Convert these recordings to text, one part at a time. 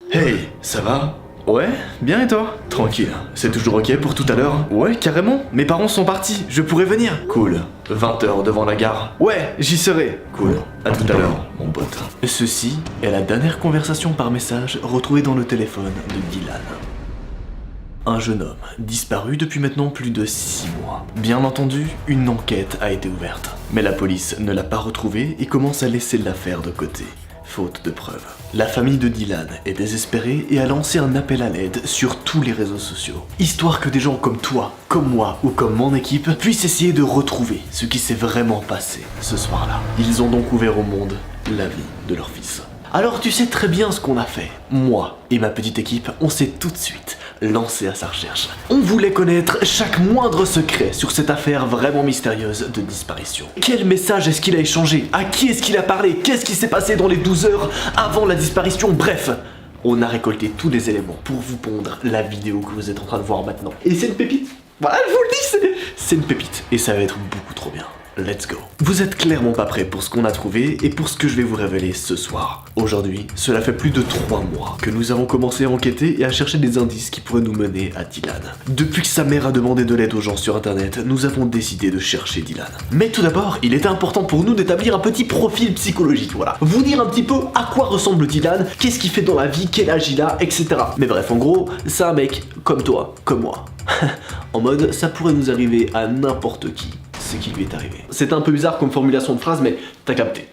Hey, ça va? Ouais, bien et toi? Tranquille, c'est toujours ok pour tout à l'heure? Ouais, carrément, mes parents sont partis, je pourrais venir. Cool, 20h devant la gare. Ouais, j'y serai. Cool, à tout à l'heure, mon pote. Ceci est la dernière conversation par message retrouvée dans le téléphone de Dylan. Un jeune homme, disparu depuis maintenant plus de 6 mois. Bien entendu, une enquête a été ouverte. Mais la police ne l'a pas retrouvé et commence à laisser l'affaire de côté. Faute de preuves. La famille de Dylan est désespérée et a lancé un appel à l'aide sur tous les réseaux sociaux. Histoire que des gens comme toi, comme moi ou comme mon équipe puissent essayer de retrouver ce qui s'est vraiment passé ce soir-là. Ils ont donc ouvert au monde la vie de leur fils. Alors tu sais très bien ce qu'on a fait. Moi et ma petite équipe, on s'est tout de suite lancé à sa recherche. On voulait connaître chaque moindre secret sur cette affaire vraiment mystérieuse de disparition. Quel message est-ce qu'il a échangé? À qui est-ce qu'il a parlé? Qu'est-ce qui s'est passé dans les 12 heures avant la disparition? Bref, on a récolté tous les éléments pour vous pondre la vidéo que vous êtes en train de voir maintenant. Et c'est une pépite. Voilà, je vous le dis, c'est une pépite. Et ça va être beaucoup trop bien. Let's go. Vous êtes clairement pas prêts pour ce qu'on a trouvé et pour ce que je vais vous révéler ce soir. Aujourd'hui, cela fait plus de 3 mois que nous avons commencé à enquêter et à chercher des indices qui pourraient nous mener à Dylan. Depuis que sa mère a demandé de l'aide aux gens sur internet, nous avons décidé de chercher Dylan. Mais tout d'abord, il était important pour nous d'établir un petit profil psychologique, voilà. Vous dire un petit peu à quoi ressemble Dylan, qu'est-ce qu'il fait dans la vie, quel âge il a, etc. Mais bref, en gros, c'est un mec comme toi, comme moi. En mode, ça pourrait nous arriver à n'importe qui. Ce qui lui est arrivé. C'est un peu bizarre comme formulation de phrase, mais t'as capté.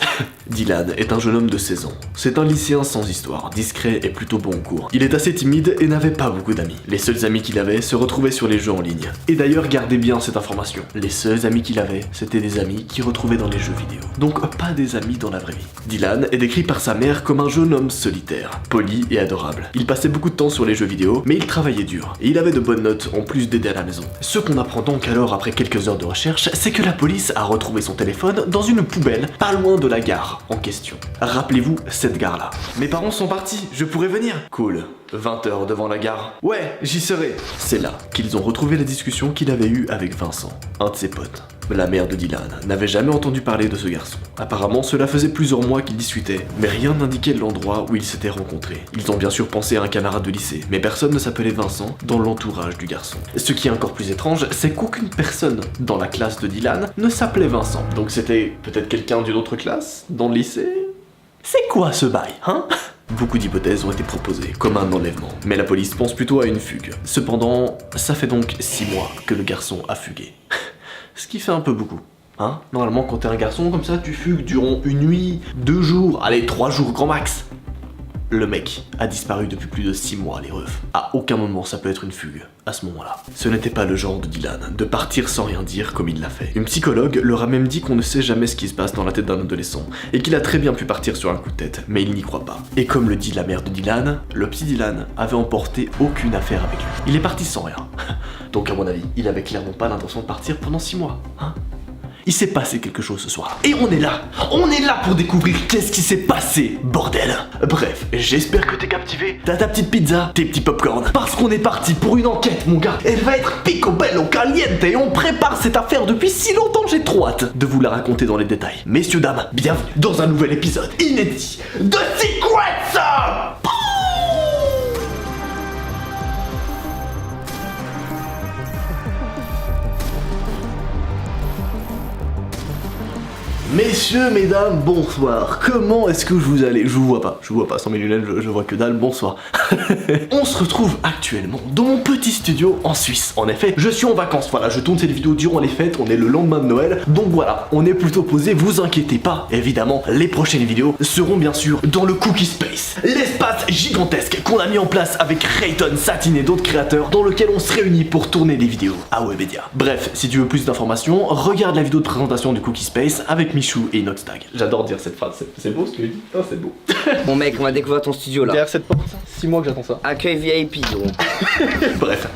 Dylan est un jeune homme de 16 ans. C'est un lycéen sans histoire, discret et plutôt bon en cours. Il est assez timide et n'avait pas beaucoup d'amis. Les seuls amis qu'il avait se retrouvaient sur les jeux en ligne. Et d'ailleurs, gardez bien cette information. Les seuls amis qu'il avait, c'était des amis qu'il retrouvait dans les jeux vidéo. Donc pas des amis dans la vraie vie. Dylan est décrit par sa mère comme un jeune homme solitaire, poli et adorable. Il passait beaucoup de temps sur les jeux vidéo, mais il travaillait dur. Et il avait de bonnes notes en plus d'aider à la maison. Ce qu'on apprend donc alors après quelques heures de recherche, c'est que la police a retrouvé son téléphone dans une poubelle pas loin de la gare en question. Rappelez-vous cette gare-là. Mes parents sont partis, je pourrais venir. Cool. 20h devant la gare. Ouais, j'y serai. C'est là qu'ils ont retrouvé la discussion qu'il avait eue avec Vincent, un de ses potes. La mère de Dylan n'avait jamais entendu parler de ce garçon. Apparemment, cela faisait plusieurs mois qu'ils discutaient, mais rien n'indiquait l'endroit où ils s'étaient rencontrés. Ils ont bien sûr pensé à un camarade de lycée, mais personne ne s'appelait Vincent dans l'entourage du garçon. Ce qui est encore plus étrange, c'est qu'aucune personne dans la classe de Dylan ne s'appelait Vincent. Donc c'était peut-être quelqu'un d'une autre classe, dans le lycée? C'est quoi ce bail, hein? Beaucoup d'hypothèses ont été proposées, comme un enlèvement, mais la police pense plutôt à une fugue. Cependant, ça fait donc 6 mois que le garçon a fugué. Ce qui fait un peu beaucoup, hein? Normalement, quand t'es un garçon comme ça, tu fugues durant une nuit, 2 jours, allez, 3 jours grand max. Le mec a disparu depuis plus de 6 mois, les refs. À aucun moment ça peut être une fugue, à ce moment-là. Ce n'était pas le genre de Dylan, de partir sans rien dire comme il l'a fait. Une psychologue leur a même dit qu'on ne sait jamais ce qui se passe dans la tête d'un adolescent, et qu'il a très bien pu partir sur un coup de tête, mais il n'y croit pas. Et comme le dit la mère de Dylan, le petit Dylan avait emporté aucune affaire avec lui. Il est parti sans rien. Donc à mon avis, il avait clairement pas l'intention de partir pendant 6 mois, hein? Il s'est passé quelque chose ce soir. Et on est là pour découvrir qu'est-ce qui s'est passé, bordel. Bref, j'espère que t'es captivé. T'as ta petite pizza, tes petits popcorn. Parce qu'on est parti pour une enquête, mon gars. Elle va être picobello caliente et on prépare cette affaire depuis si longtemps, j'ai trop hâte de vous la raconter dans les détails. Messieurs, dames, bienvenue dans un nouvel épisode inédit de Secrets. Messieurs, mesdames, bonsoir. Comment est-ce que vous allez? Je vous vois pas, sans mes lunettes, je vois que dalle, bonsoir. On se retrouve actuellement dans mon petit studio en Suisse. En effet, je suis en vacances, voilà, je tourne cette vidéo durant les fêtes, on est le lendemain de Noël, donc voilà, on est plutôt posé, vous inquiétez pas. Évidemment, les prochaines vidéos seront bien sûr dans le Cookie Space, l'espace gigantesque qu'on a mis en place avec Rayton, Satine et d'autres créateurs, dans lequel on se réunit pour tourner des vidéos à Webedia. Bref, si tu veux plus d'informations, regarde la vidéo de présentation du Cookie Space avec Michou et Inoxtag. J'adore dire cette phrase, c'est beau ce que je dis. Oh, c'est beau. Bon mec, on va découvrir ton studio là. Derrière cette porte, 6 mois que j'attends ça. Accueil VIP donc. Bref,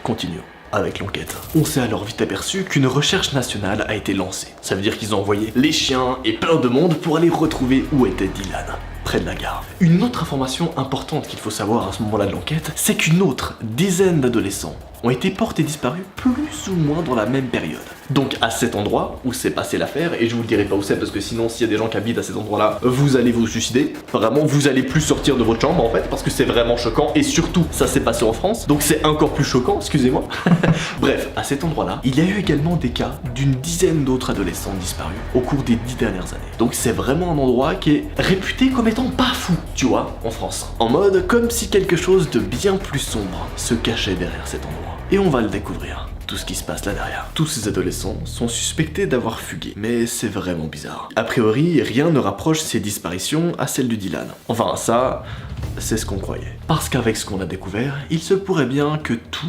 continuons avec l'enquête. On s'est alors vite aperçu qu'une recherche nationale a été lancée. Ça veut dire qu'ils ont envoyé les chiens et plein de monde pour aller retrouver où était Dylan. Près de la gare. Une autre information importante qu'il faut savoir à ce moment-là de l'enquête, c'est qu'une autre dizaine d'adolescents ont été portés disparus plus ou moins dans la même période. Donc à cet endroit où s'est passée l'affaire, et je vous le dirai pas où c'est parce que sinon s'il y a des gens qui habitent à cet endroit-là, vous allez vous suicider. Vraiment, vous allez plus sortir de votre chambre en fait, parce que c'est vraiment choquant, et surtout, ça s'est passé en France, donc c'est encore plus choquant, excusez-moi. Bref, à cet endroit-là, il y a eu également des cas d'une dizaine d'autres adolescents disparus au cours des 10 dernières années. Donc c'est vraiment un endroit qui est réputé comme étant pas fou, tu vois, en France. En mode comme si quelque chose de bien plus sombre se cachait derrière cet endroit. Et on va le découvrir. Tout ce qui se passe là derrière. Tous ces adolescents sont suspectés d'avoir fugué, mais c'est vraiment bizarre. A priori, rien ne rapproche ces disparitions à celles de Dylan. Enfin, ça, c'est ce qu'on croyait. Parce qu'avec ce qu'on a découvert, il se pourrait bien que tout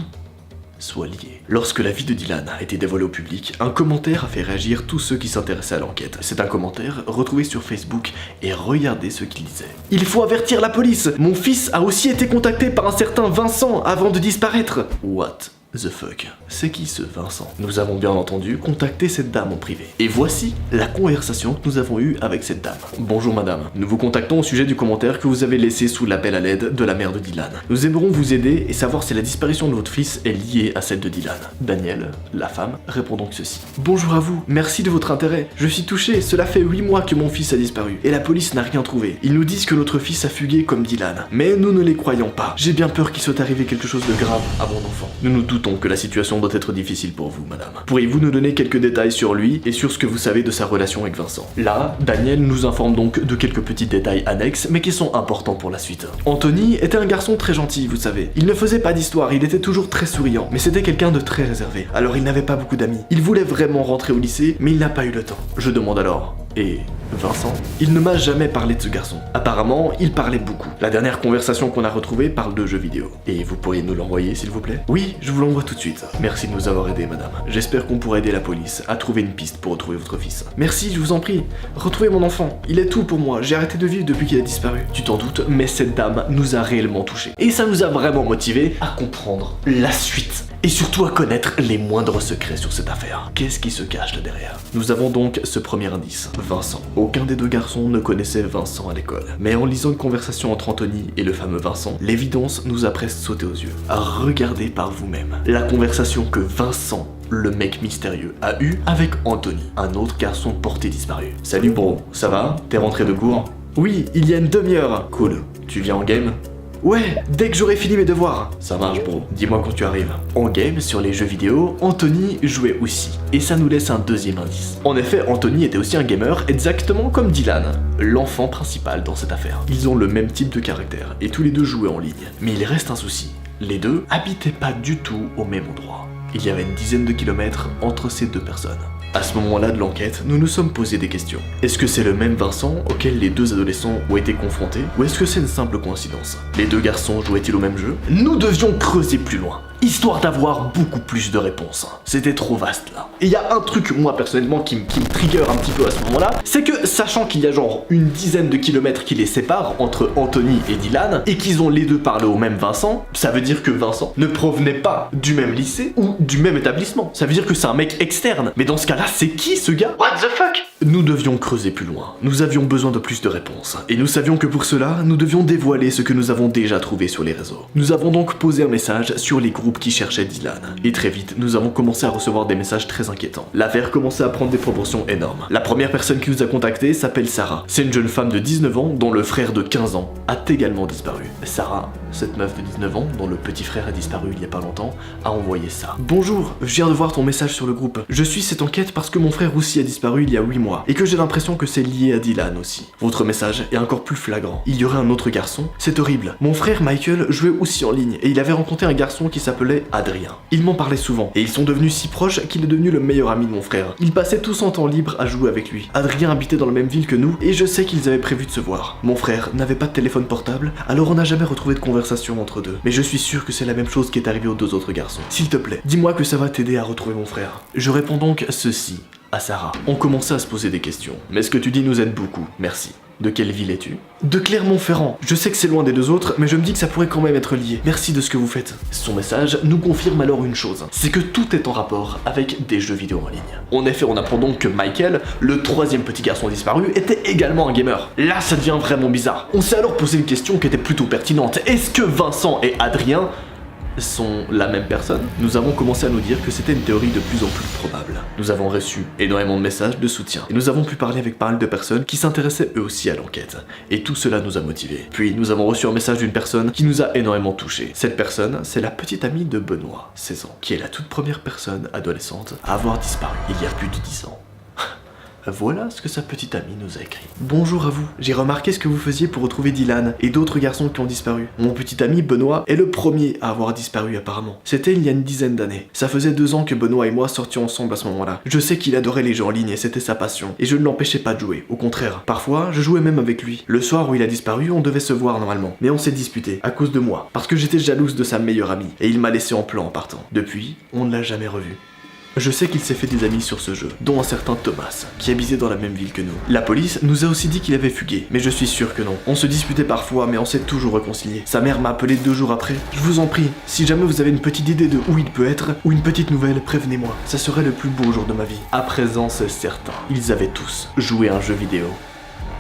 soit lié. Lorsque la vie de Dylan a été dévoilée au public, un commentaire a fait réagir tous ceux qui s'intéressaient à l'enquête. C'est un commentaire retrouvé sur Facebook et regardez ce qu'il disait. « Il faut avertir la police! Mon fils a aussi été contacté par un certain Vincent avant de disparaître !» What the fuck? C'est qui ce Vincent? Nous avons bien entendu contacté cette dame en privé. Et voici la conversation que nous avons eue avec cette dame. Bonjour madame, nous vous contactons au sujet du commentaire que vous avez laissé sous l'appel à l'aide de la mère de Dylan. Nous aimerons vous aider et savoir si la disparition de votre fils est liée à celle de Dylan. Daniel, la femme, répond donc ceci. Bonjour à vous, merci de votre intérêt. Je suis touché, cela fait 8 mois que mon fils a disparu et la police n'a rien trouvé. Ils nous disent que notre fils a fugué comme Dylan, mais nous ne les croyons pas. J'ai bien peur qu'il soit arrivé quelque chose de grave à mon enfant. Nous nous doutons que la situation doit être difficile pour vous, madame. Pourriez-vous nous donner quelques détails sur lui et sur ce que vous savez de sa relation avec Vincent? Là, Daniel nous informe donc de quelques petits détails annexes, mais qui sont importants pour la suite. Anthony était un garçon très gentil, vous savez. Il ne faisait pas d'histoire, il était toujours très souriant, mais c'était quelqu'un de très réservé. Alors il n'avait pas beaucoup d'amis. Il voulait vraiment rentrer au lycée, mais il n'a pas eu le temps. Je demande alors, et Vincent? Il ne m'a jamais parlé de ce garçon. Apparemment, il parlait beaucoup. La dernière conversation qu'on a retrouvée parle de jeux vidéo. Et vous pourriez nous l'envoyer, s'il vous plaît? Oui, je vous l'envoie tout de suite. Merci de nous avoir aidés, madame. J'espère qu'on pourra aider la police à trouver une piste pour retrouver votre fils. Merci, je vous en prie. Retrouvez mon enfant. Il est tout pour moi. J'ai arrêté de vivre depuis qu'il a disparu. Tu t'en doutes, mais cette dame nous a réellement touchés. Et ça nous a vraiment motivés à comprendre la suite. Et surtout à connaître les moindres secrets sur cette affaire. Qu'est-ce qui se cache là derrière? Nous avons donc ce premier indice, Vincent. Aucun des deux garçons ne connaissait Vincent à l'école. Mais en lisant une conversation entre Anthony et le fameux Vincent, l'évidence nous a presque sauté aux yeux. Regardez par vous-même la conversation que Vincent, le mec mystérieux, a eue avec Anthony, un autre garçon porté disparu. Salut bro, ça va? T'es rentré de cours? Oui, il y a une demi-heure. Cool. Tu viens en game? Ouais, dès que j'aurai fini mes devoirs. Ça marche bro, dis-moi quand tu arrives. En game, sur les jeux vidéo, Anthony jouait aussi. Et ça nous laisse un deuxième indice. En effet, Anthony était aussi un gamer, exactement comme Dylan, l'enfant principal dans cette affaire. Ils ont le même type de caractère, et tous les deux jouaient en ligne. Mais il reste un souci. Les deux habitaient pas du tout au même endroit. Il y avait une dizaine de kilomètres entre ces deux personnes. À ce moment-là de l'enquête, nous nous sommes posé des questions. Est-ce que c'est le même Vincent auquel les deux adolescents ont été confrontés, ou est-ce que c'est une simple coïncidence? Les deux garçons jouaient-ils au même jeu? Nous devions creuser plus loin, histoire d'avoir beaucoup plus de réponses. C'était trop vaste là. Et il y a un truc, moi personnellement, qui me trigger un petit peu à ce moment-là, c'est que sachant qu'il y a genre une dizaine de kilomètres qui les séparent entre Anthony et Dylan, et qu'ils ont les deux parlé au même Vincent, ça veut dire que Vincent ne provenait pas du même lycée ou du même établissement. Ça veut dire que c'est un mec externe. Mais dans ce cas-là, c'est qui ce gars? What the fuck? Nous devions creuser plus loin. Nous avions besoin de plus de réponses. Et nous savions que pour cela, nous devions dévoiler ce que nous avons déjà trouvé sur les réseaux. Nous avons donc posé un message sur les groupes qui cherchaient Dylan. Et très vite, nous avons commencé à recevoir des messages très inquiétants. L'affaire commençait à prendre des proportions énormes. La première personne qui nous a contactés s'appelle Sarah. C'est une jeune femme de 19 ans dont le frère de 15 ans a également disparu. Sarah, cette meuf de 19 ans dont le petit frère a disparu il y a pas longtemps, a envoyé ça. Bonjour, je viens de voir ton message sur le groupe. Je suis cette enquête parce que mon frère aussi a disparu il y a 8 mois et que j'ai l'impression que c'est lié à Dylan aussi. Votre message est encore plus flagrant. Il y aurait un autre garçon? C'est horrible. Mon frère Michael jouait aussi en ligne et il avait rencontré un garçon qui s'appelait Adrien. Il m'en parlait souvent et ils sont devenus si proches qu'il est devenu le meilleur ami de mon frère. Ils passaient tout son temps libre à jouer avec lui. Adrien habitait dans la même ville que nous et je sais qu'ils avaient prévu de se voir. Mon frère n'avait pas de téléphone portable, alors on n'a jamais retrouvé de conversation entre deux. Mais je suis sûr que c'est la même chose qui est arrivée aux deux autres garçons. S'il te plaît, dis-moi que ça va t'aider à retrouver mon frère. Je réponds donc ceci à Sarah. On commençait à se poser des questions. Mais ce que tu dis nous aide beaucoup, merci. De quelle ville es-tu? De Clermont-Ferrand. Je sais que c'est loin des deux autres, mais je me dis que ça pourrait quand même être lié. Merci de ce que vous faites. Son message nous confirme alors une chose, c'est que tout est en rapport avec des jeux vidéo en ligne. En effet, on apprend donc que Michael, le troisième petit garçon disparu, était également un gamer. Là, ça devient vraiment bizarre. On s'est alors posé une question qui était plutôt pertinente. Est-ce que Vincent et Adrien sont la même personne? Nous avons commencé à nous dire que c'était une théorie de plus en plus probable. Nous avons reçu énormément de messages de soutien et nous avons pu parler avec pas mal de personnes qui s'intéressaient eux aussi à l'enquête. Et tout cela nous a motivés. Puis nous avons reçu un message d'une personne qui nous a énormément touchés. Cette personne, c'est la petite amie de Benoît, 16 ans, qui est la toute première personne adolescente à avoir disparu il y a plus de 10 ans. Voilà ce que sa petite amie nous a écrit. Bonjour à vous, j'ai remarqué ce que vous faisiez pour retrouver Dylan et d'autres garçons qui ont disparu. Mon petit ami Benoît est le premier à avoir disparu apparemment. C'était il y a une dizaine d'années. Ça faisait 2 ans que Benoît et moi sortions ensemble à ce moment-là. Je sais qu'il adorait les jeux en ligne et c'était sa passion. Et je ne l'empêchais pas de jouer, au contraire. Parfois, je jouais même avec lui. Le soir où il a disparu, on devait se voir normalement. Mais on s'est disputé, à cause de moi. Parce que j'étais jalouse de sa meilleure amie. Et il m'a laissé en plan en partant. Depuis, on ne l'a jamais revu. Je sais qu'il s'est fait des amis sur ce jeu, dont un certain Thomas, qui habitait dans la même ville que nous. La police nous a aussi dit qu'il avait fugué, mais je suis sûr que non. On se disputait parfois, mais on s'est toujours réconciliés. Sa mère m'a appelé 2 jours après. Je vous en prie, si jamais vous avez une petite idée de où il peut être, ou une petite nouvelle, prévenez-moi. Ça serait le plus beau jour de ma vie. À présent, c'est certain. Ils avaient tous joué à un jeu vidéo.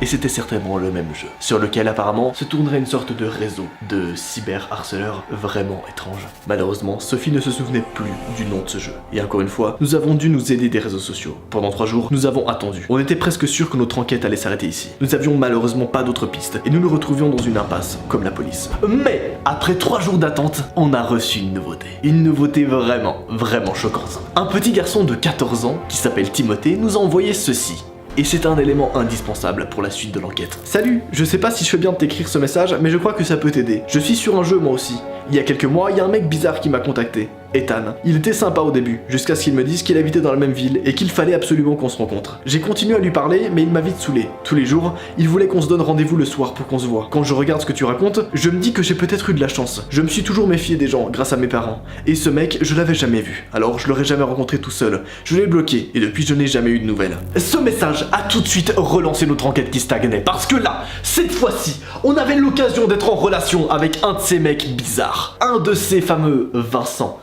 Et c'était certainement le même jeu, sur lequel apparemment se tournerait une sorte de réseau de cyberharceleurs vraiment étrange. Malheureusement, Sophie ne se souvenait plus du nom de ce jeu. Et encore une fois, nous avons dû nous aider des réseaux sociaux. Pendant 3 jours, nous avons attendu. On était presque sûr que notre enquête allait s'arrêter ici. Nous avions malheureusement pas d'autres pistes, et nous nous retrouvions dans une impasse, comme la police. Mais, après 3 jours d'attente, on a reçu une nouveauté. Une nouveauté vraiment choquante. Un petit garçon de 14 ans, qui s'appelle Timothée, nous a envoyé ceci. Et c'est un élément indispensable pour la suite de l'enquête. Salut, je sais pas si je fais bien de t'écrire ce message, mais je crois que ça peut t'aider. Je suis sur un jeu moi aussi. Il y a quelques mois, il y a un mec bizarre qui m'a contacté. Ethan. Il était sympa au début, jusqu'à ce qu'il me dise qu'il habitait dans la même ville et qu'il fallait absolument qu'on se rencontre. J'ai continué à lui parler, mais il m'a vite saoulé. Tous les jours, il voulait qu'on se donne rendez-vous le soir pour qu'on se voit. Quand je regarde ce que tu racontes, je me dis que j'ai peut-être eu de la chance. Je me suis toujours méfié des gens grâce à mes parents. Et ce mec, je l'avais jamais vu. Alors je l'aurais jamais rencontré tout seul. Je l'ai bloqué et depuis je n'ai jamais eu de nouvelles. Ce message a tout de suite relancé notre enquête qui stagnait. Parce que là, cette fois-ci, on avait l'occasion d'être en relation avec un de ces mecs bizarres. Un de ces fameux Vincent.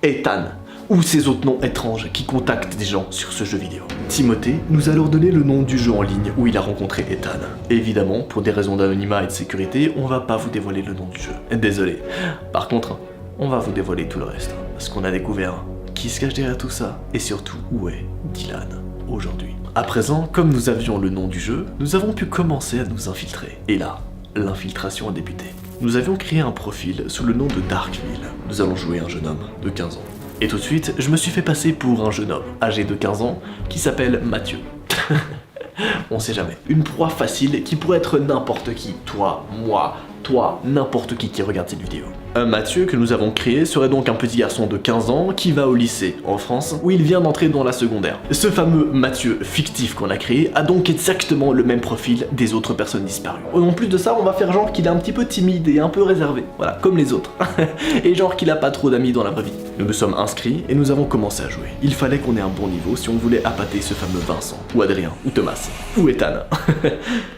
Ethan, ou ces autres noms étranges qui contactent des gens sur ce jeu vidéo. Timothée nous a alors donné le nom du jeu en ligne où il a rencontré Ethan. Évidemment, pour des raisons d'anonymat et de sécurité, on va pas vous dévoiler le nom du jeu. Désolé. Par contre, on va vous dévoiler tout le reste. Parce qu'on a découvert qui se cache derrière tout ça, et surtout où est Dylan aujourd'hui. À présent, comme nous avions le nom du jeu, nous avons pu commencer à nous infiltrer. Et là, l'infiltration a débuté. Nous avions créé un profil sous le nom de Darkville. Nous allons jouer un jeune homme de 15 ans. Et tout de suite, je me suis fait passer pour un jeune homme, âgé de 15 ans, qui s'appelle Mathieu. On sait jamais. Une proie facile qui pourrait être n'importe qui. Toi, moi, toi, n'importe qui regarde cette vidéo. Mathieu, que nous avons créé, serait donc un petit garçon de 15 ans qui va au lycée, en France, où il vient d'entrer dans la secondaire. Ce fameux Mathieu fictif qu'on a créé a donc exactement le même profil des autres personnes disparues. En plus de ça, on va faire genre qu'il est un petit peu timide et un peu réservé, voilà, comme les autres. Et genre qu'il a pas trop d'amis dans la vraie vie. Nous nous sommes inscrits et nous avons commencé à jouer. Il fallait qu'on ait un bon niveau si on voulait appâter ce fameux Vincent, ou Adrien, ou Thomas, ou Ethan.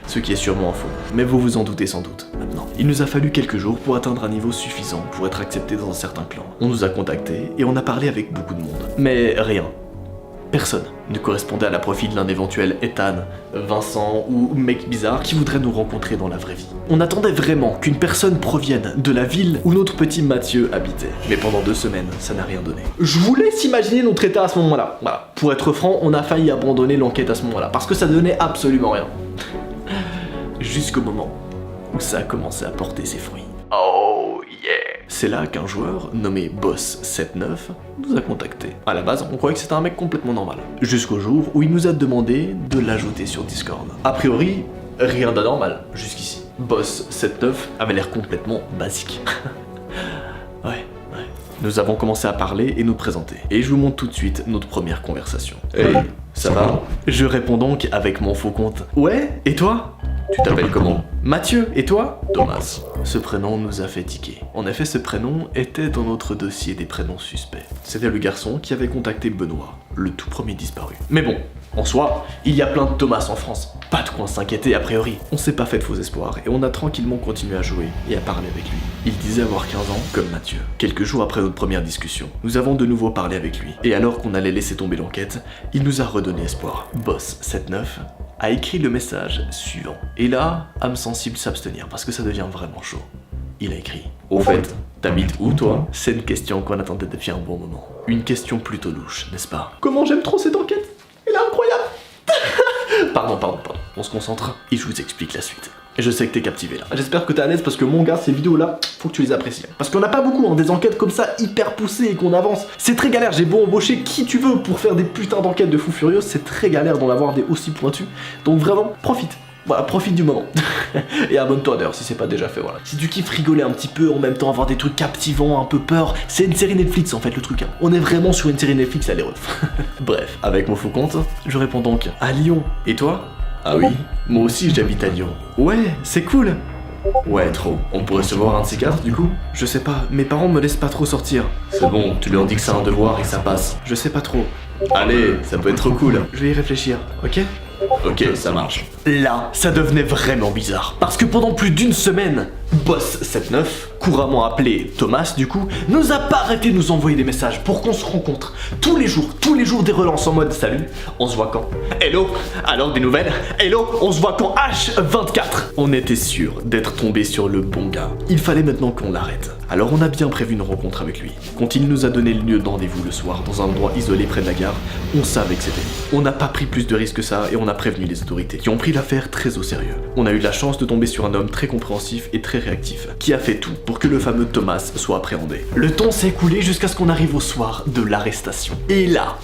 Ce qui est sûrement faux, mais vous vous en doutez sans doute maintenant. Il nous a fallu quelques jours pour atteindre un niveau suffisant pour être accepté dans un certain clan. On nous a contactés et on a parlé avec beaucoup de monde. Mais rien. Personne ne correspondait à la profil d'un éventuel Ethan, Vincent ou mec bizarre qui voudrait nous rencontrer dans la vraie vie. On attendait vraiment qu'une personne provienne de la ville où notre petit Mathieu habitait. Mais pendant 2 semaines, ça n'a rien donné. Je vous laisse imaginer notre état à ce moment-là. Voilà. Pour être franc, on a failli abandonner l'enquête à ce moment-là, parce que ça donnait absolument rien. Jusqu'au moment où ça a commencé à porter ses fruits. Oh yeah! C'est là qu'un joueur nommé Boss79 nous a contactés. À la base, on croyait que c'était un mec complètement normal. Jusqu'au jour où il nous a demandé de l'ajouter sur Discord. A priori, rien d'anormal jusqu'ici. Boss79 avait l'air complètement basique. Ouais. Nous avons commencé à parler et nous présenter. Et je vous montre tout de suite notre première conversation. Hey, ça va? Je réponds donc avec mon faux compte. Ouais, et toi? Tu t'appelles comment? Mathieu, et toi? Thomas. Ce prénom nous a fait tiquer. En effet, ce prénom était dans notre dossier des prénoms suspects. C'était le garçon qui avait contacté Benoît, le tout premier disparu. Mais bon, en soi, il y a plein de Thomas en France. Pas de quoi s'inquiéter a priori. On s'est pas fait de faux espoirs et on a tranquillement continué à jouer et à parler avec lui. Il disait avoir 15 ans, comme Mathieu. Quelques jours après notre première discussion, nous avons de nouveau parlé avec lui. Et alors qu'on allait laisser tomber l'enquête, il nous a redonné espoir. Boss79 a écrit le message suivant. Et là, âme sensible s'abstenir parce que ça devient vraiment chaud. Il a écrit. Au fait, t'habites où toi? C'est une question qu'on attendait depuis un bon moment. Une question plutôt louche, n'est-ce pas? Comment j'aime trop cette enquête. Elle est incroyable. Pardon. On se concentre et je vous explique la suite. Et je sais que t'es captivé là. J'espère que t'es à l'aise parce que mon gars, ces vidéos là, faut que tu les apprécies. Parce qu'on n'a pas beaucoup des enquêtes comme ça hyper poussées et qu'on avance. C'est très galère, j'ai beau embaucher qui tu veux pour faire des putains d'enquêtes de fou furieux, c'est très galère d'en avoir des aussi pointus. Donc vraiment, profite. Voilà, profite du moment. Et abonne-toi d'ailleurs si c'est pas déjà fait, voilà. Si tu kiffes rigoler un petit peu, en même temps avoir des trucs captivants, un peu peur, c'est une série Netflix en fait le truc. On est vraiment sur une série Netflix, elle est ref. Bref, avec mon faux compte, je réponds donc à Lyon. Et toi? Ah oui, moi aussi j'habite à Lyon. Ouais, c'est cool. Ouais, trop. On pourrait se voir un de ces quatre du coup? Je sais pas, mes parents me laissent pas trop sortir. C'est bon, tu leur dis que c'est un devoir et que ça passe. Je sais pas trop. Allez, ça peut être trop cool. Je vais y réfléchir, ok? Ok, ça marche. Là, ça devenait vraiment bizarre. Parce que pendant plus d'une semaine, Boss79, couramment appelé Thomas du coup, nous a pas arrêté de nous envoyer des messages pour qu'on se rencontre. Tous les jours des relances en mode salut, on se voit quand? Hello, alors des nouvelles? Hello, on se voit quand? H24. On était sûr d'être tombé sur le bon gars. Il fallait maintenant qu'on l'arrête. Alors on a bien prévu une rencontre avec lui. Quand il nous a donné le lieu de rendez-vous le soir dans un endroit isolé près de la gare, on savait que c'était lui. On n'a pas pris plus de risques que ça et on a prévenu les autorités qui ont pris l'affaire très au sérieux. On a eu la chance de tomber sur un homme très compréhensif et très réactif, qui a fait tout pour que le fameux Thomas soit appréhendé. Le temps s'est écoulé jusqu'à ce qu'on arrive au soir de l'arrestation. Et là,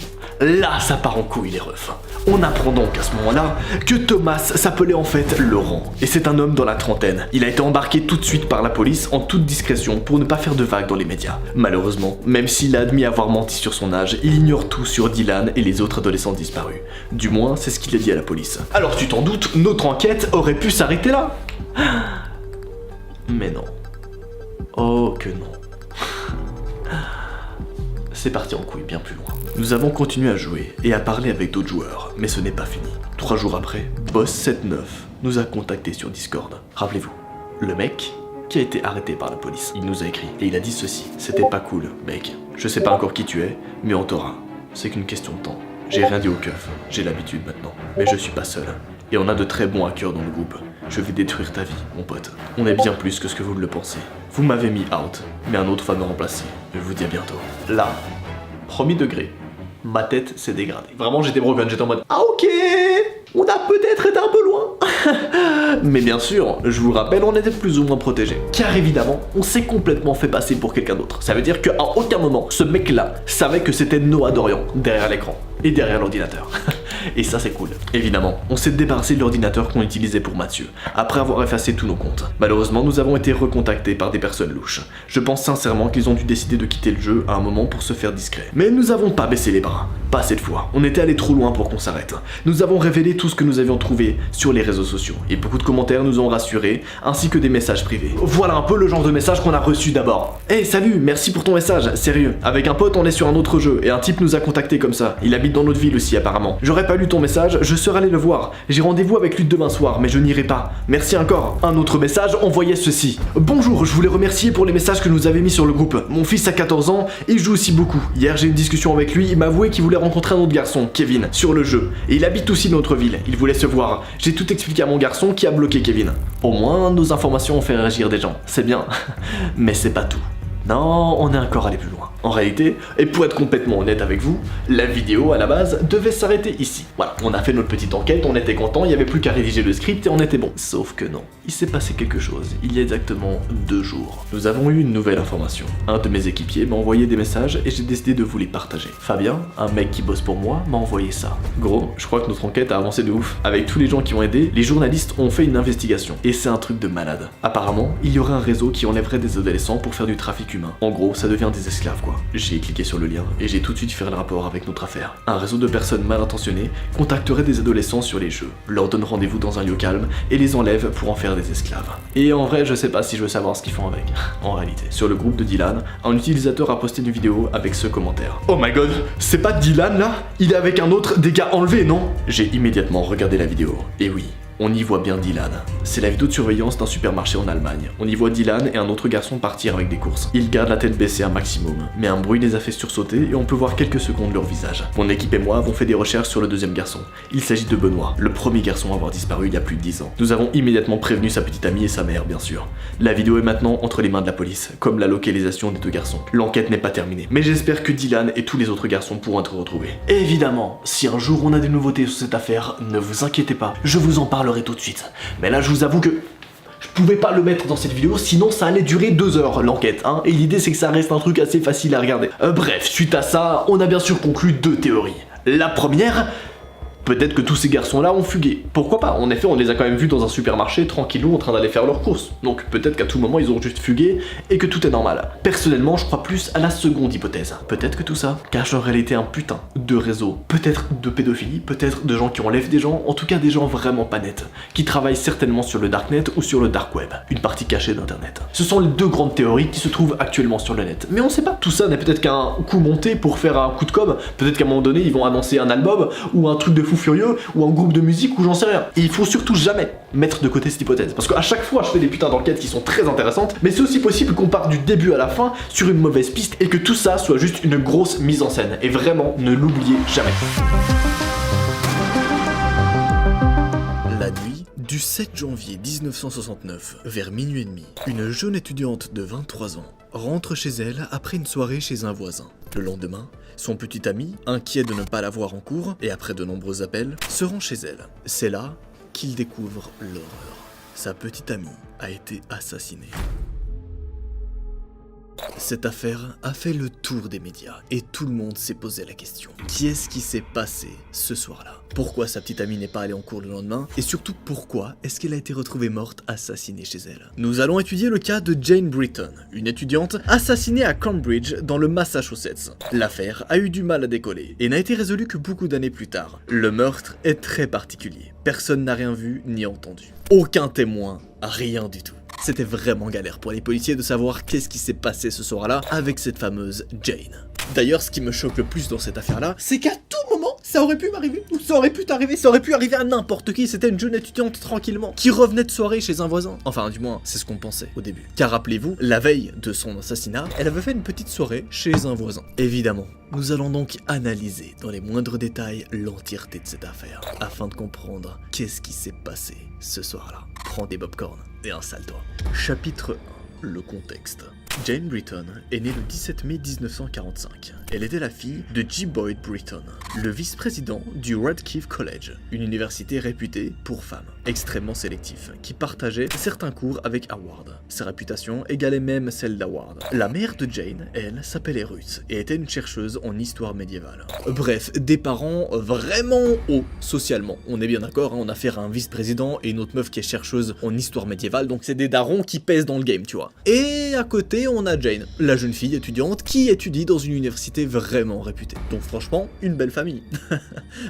ça part en couille les refs. On apprend donc à ce moment-là que Thomas s'appelait en fait Laurent. Et c'est un homme dans la trentaine. Il a été embarqué tout de suite par la police en toute discrétion pour ne pas faire de vagues dans les médias. Malheureusement, même s'il a admis avoir menti sur son âge, il ignore tout sur Dylan et les autres adolescents disparus. Du moins, c'est ce qu'il a dit à la police. Alors tu t'en doutes, notre enquête aurait pu s'arrêter là. Mais non. Oh que non. C'est parti en couille bien plus loin. Nous avons continué à jouer et à parler avec d'autres joueurs, mais ce n'est pas fini. 3 jours après, Boss79 nous a contactés sur Discord. Rappelez-vous, le mec qui a été arrêté par la police. Il nous a écrit et il a dit ceci. C'était pas cool, mec. Je sais pas encore qui tu es, mais on t'aura. C'est qu'une question de temps. J'ai rien dit au keuf, j'ai l'habitude maintenant. Mais je suis pas seul. Et on a de très bons hackers dans le groupe. Je vais détruire ta vie, mon pote. On est bien plus que ce que vous ne le pensez. Vous m'avez mis out, mais un autre va me remplacer. Je vous dis à bientôt. Là, premier degré, ma tête s'est dégradée. Vraiment, j'étais broken, j'étais en mode ah ok, on a peut-être été un peu loin. Mais bien sûr, je vous rappelle, on était plus ou moins protégés. Car évidemment, on s'est complètement fait passer pour quelqu'un d'autre. Ça veut dire qu'à aucun moment, ce mec-là savait que c'était Noah Dorian derrière l'écran et derrière l'ordinateur. Et ça c'est cool. Évidemment, on s'est débarrassé de l'ordinateur qu'on utilisait pour Mathieu, après avoir effacé tous nos comptes. Malheureusement, nous avons été recontactés par des personnes louches. Je pense sincèrement qu'ils ont dû décider de quitter le jeu à un moment pour se faire discret. Mais nous n'avons pas baissé les bras. Pas cette fois. On était allé trop loin pour qu'on s'arrête. Nous avons révélé tout ce que nous avions trouvé sur les réseaux sociaux. Et beaucoup de commentaires nous ont rassurés, ainsi que des messages privés. Voilà un peu le genre de message qu'on a reçu d'abord. Hey, salut, merci pour ton message, sérieux. Avec un pote, on est sur un autre jeu, et un type nous a contactés comme ça. Il habite dans notre ville aussi apparemment. J'aurais pas lu ton message, je serais allé le voir. J'ai rendez-vous avec lui demain soir, mais je n'irai pas. Merci encore. Un autre message envoyait ceci. Bonjour, je voulais remercier pour les messages que nous avez mis sur le groupe. Mon fils a 14 ans, il joue aussi beaucoup. Hier j'ai eu une discussion avec lui, il m'a avoué qu'il voulait rencontrer un autre garçon, Kevin, sur le jeu. Et il habite aussi dans notre ville, il voulait se voir. J'ai tout expliqué à mon garçon qui a bloqué Kevin. Au moins, nos informations ont fait réagir des gens, c'est bien. Mais c'est pas tout. Non, on est encore allé plus loin. En réalité, et pour être complètement honnête avec vous, la vidéo à la base devait s'arrêter ici. Voilà, on a fait notre petite enquête, on était content, il n'y avait plus qu'à rédiger le script et on était bon. Sauf que non, il s'est passé quelque chose, il y a exactement 2 jours. Nous avons eu une nouvelle information. Un de mes équipiers m'a envoyé des messages et j'ai décidé de vous les partager. Fabien, un mec qui bosse pour moi, m'a envoyé ça. Gros, je crois que notre enquête a avancé de ouf. Avec tous les gens qui ont aidé, les journalistes ont fait une investigation. Et c'est un truc de malade. Apparemment, il y aurait un réseau qui enlèverait des adolescents pour faire du trafic humain. En gros, ça devient des esclaves quoi. J'ai cliqué sur le lien et j'ai tout de suite fait le rapport avec notre affaire. Un réseau de personnes mal intentionnées contacterait des adolescents sur les jeux, leur donne rendez-vous dans un lieu calme et les enlève pour en faire des esclaves. Et en vrai, je sais pas si je veux savoir ce qu'ils font avec. En réalité, sur le groupe de Dylan, un utilisateur a posté une vidéo avec ce commentaire. Oh my god, c'est pas Dylan là? Il est avec un autre des gars enlevés, non? J'ai immédiatement regardé la vidéo. Et oui, On y voit bien Dylan. C'est la vidéo de surveillance d'un supermarché en Allemagne. On y voit Dylan et un autre garçon partir avec des courses. Ils gardent la tête baissée un maximum, mais un bruit les a fait sursauter et on peut voir quelques secondes leur visage. Mon équipe et moi avons fait des recherches sur le deuxième garçon. Il s'agit de Benoît, le premier garçon à avoir disparu il y a plus de 10 ans. Nous avons immédiatement prévenu sa petite amie et sa mère, bien sûr. La vidéo est maintenant entre les mains de la police, comme la localisation des deux garçons. L'enquête n'est pas terminée, mais j'espère que Dylan et tous les autres garçons pourront être retrouvés. Et évidemment, si un jour on a des nouveautés sur cette affaire, ne vous inquiétez pas, je vous en parlerai tout de suite. Mais là je vous avoue que je pouvais pas le mettre dans cette vidéo, sinon ça allait durer 2 heures l'enquête, hein, et l'idée c'est que ça reste un truc assez facile à regarder. Bref, suite à ça, on a bien sûr conclu 2 théories. La première, peut-être que tous ces garçons-là ont fugué. Pourquoi pas? En effet, on les a quand même vus dans un supermarché tranquillou en train d'aller faire leurs courses. Donc peut-être qu'à tout moment ils ont juste fugué et que tout est normal. Personnellement, je crois plus à la seconde hypothèse. Peut-être que tout ça cache en réalité un putain de réseau. Peut-être de pédophilie, peut-être de gens qui enlèvent des gens, en tout cas des gens vraiment pas nets, qui travaillent certainement sur le darknet ou sur le dark web, une partie cachée d'internet. Ce sont les 2 grandes théories qui se trouvent actuellement sur le net. Mais on sait pas. Tout ça n'est peut-être qu'un coup monté pour faire un coup de com'. Peut-être qu'à un moment donné ils vont annoncer un album ou un truc de fou furieux ou un groupe de musique ou j'en sais rien. Et il faut surtout jamais mettre de côté cette hypothèse parce qu'à chaque fois je fais des putains d'enquêtes qui sont très intéressantes, mais c'est aussi possible qu'on parte du début à la fin sur une mauvaise piste et que tout ça soit juste une grosse mise en scène. Et vraiment, ne l'oubliez jamais. La nuit du 7 janvier 1969, vers minuit et demi, une jeune étudiante de 23 ans rentre chez elle après une soirée chez un voisin. Le lendemain, son petit ami, inquiet de ne pas la voir en cours, et après de nombreux appels, se rend chez elle. C'est là qu'il découvre l'horreur. Sa petite amie a été assassinée. Cette affaire a fait le tour des médias et tout le monde s'est posé la question. Qu'est-ce qui s'est passé ce soir-là? Pourquoi sa petite amie n'est pas allée en cours le lendemain? Et surtout pourquoi est-ce qu'elle a été retrouvée morte, assassinée chez elle? Nous allons étudier le cas de Jane Britton, une étudiante assassinée à Cambridge dans le Massachusetts. L'affaire a eu du mal à décoller et n'a été résolue que beaucoup d'années plus tard. Le meurtre est très particulier. Personne n'a rien vu ni entendu. Aucun témoin, rien du tout. C'était vraiment galère pour les policiers de savoir qu'est-ce qui s'est passé ce soir-là avec cette fameuse Jane. D'ailleurs, ce qui me choque le plus dans cette affaire-là, c'est qu'à tout moment, ça aurait pu m'arriver, ou ça aurait pu t'arriver, ça aurait pu arriver à n'importe qui. C'était une jeune étudiante tranquillement, qui revenait de soirée chez un voisin. Enfin, du moins, c'est ce qu'on pensait au début. Car rappelez-vous, la veille de son assassinat, elle avait fait une petite soirée chez un voisin. Évidemment, nous allons donc analyser dans les moindres détails l'entièreté de cette affaire, afin de comprendre qu'est-ce qui s'est passé ce soir-là. Prends des popcorn et installe-toi. Chapitre 1. Le contexte. Jane Britton est née le 17 mai 1945. Elle était la fille de G. Boyd Britton, le vice-président du Radcliffe College, une université réputée pour femmes, extrêmement sélectif, qui partageait certains cours avec Howard. Sa réputation égalait même celle d'Howard. La mère de Jane, elle, s'appelait Ruth et était une chercheuse en histoire médiévale. Bref, des parents vraiment hauts socialement. On est bien d'accord, hein, on a affaire à un vice-président et une autre meuf qui est chercheuse en histoire médiévale, donc c'est des darons qui pèsent dans le game, tu vois. Et à côté, on a Jane, la jeune fille étudiante qui étudie dans une université vraiment réputée. Donc franchement, une belle famille.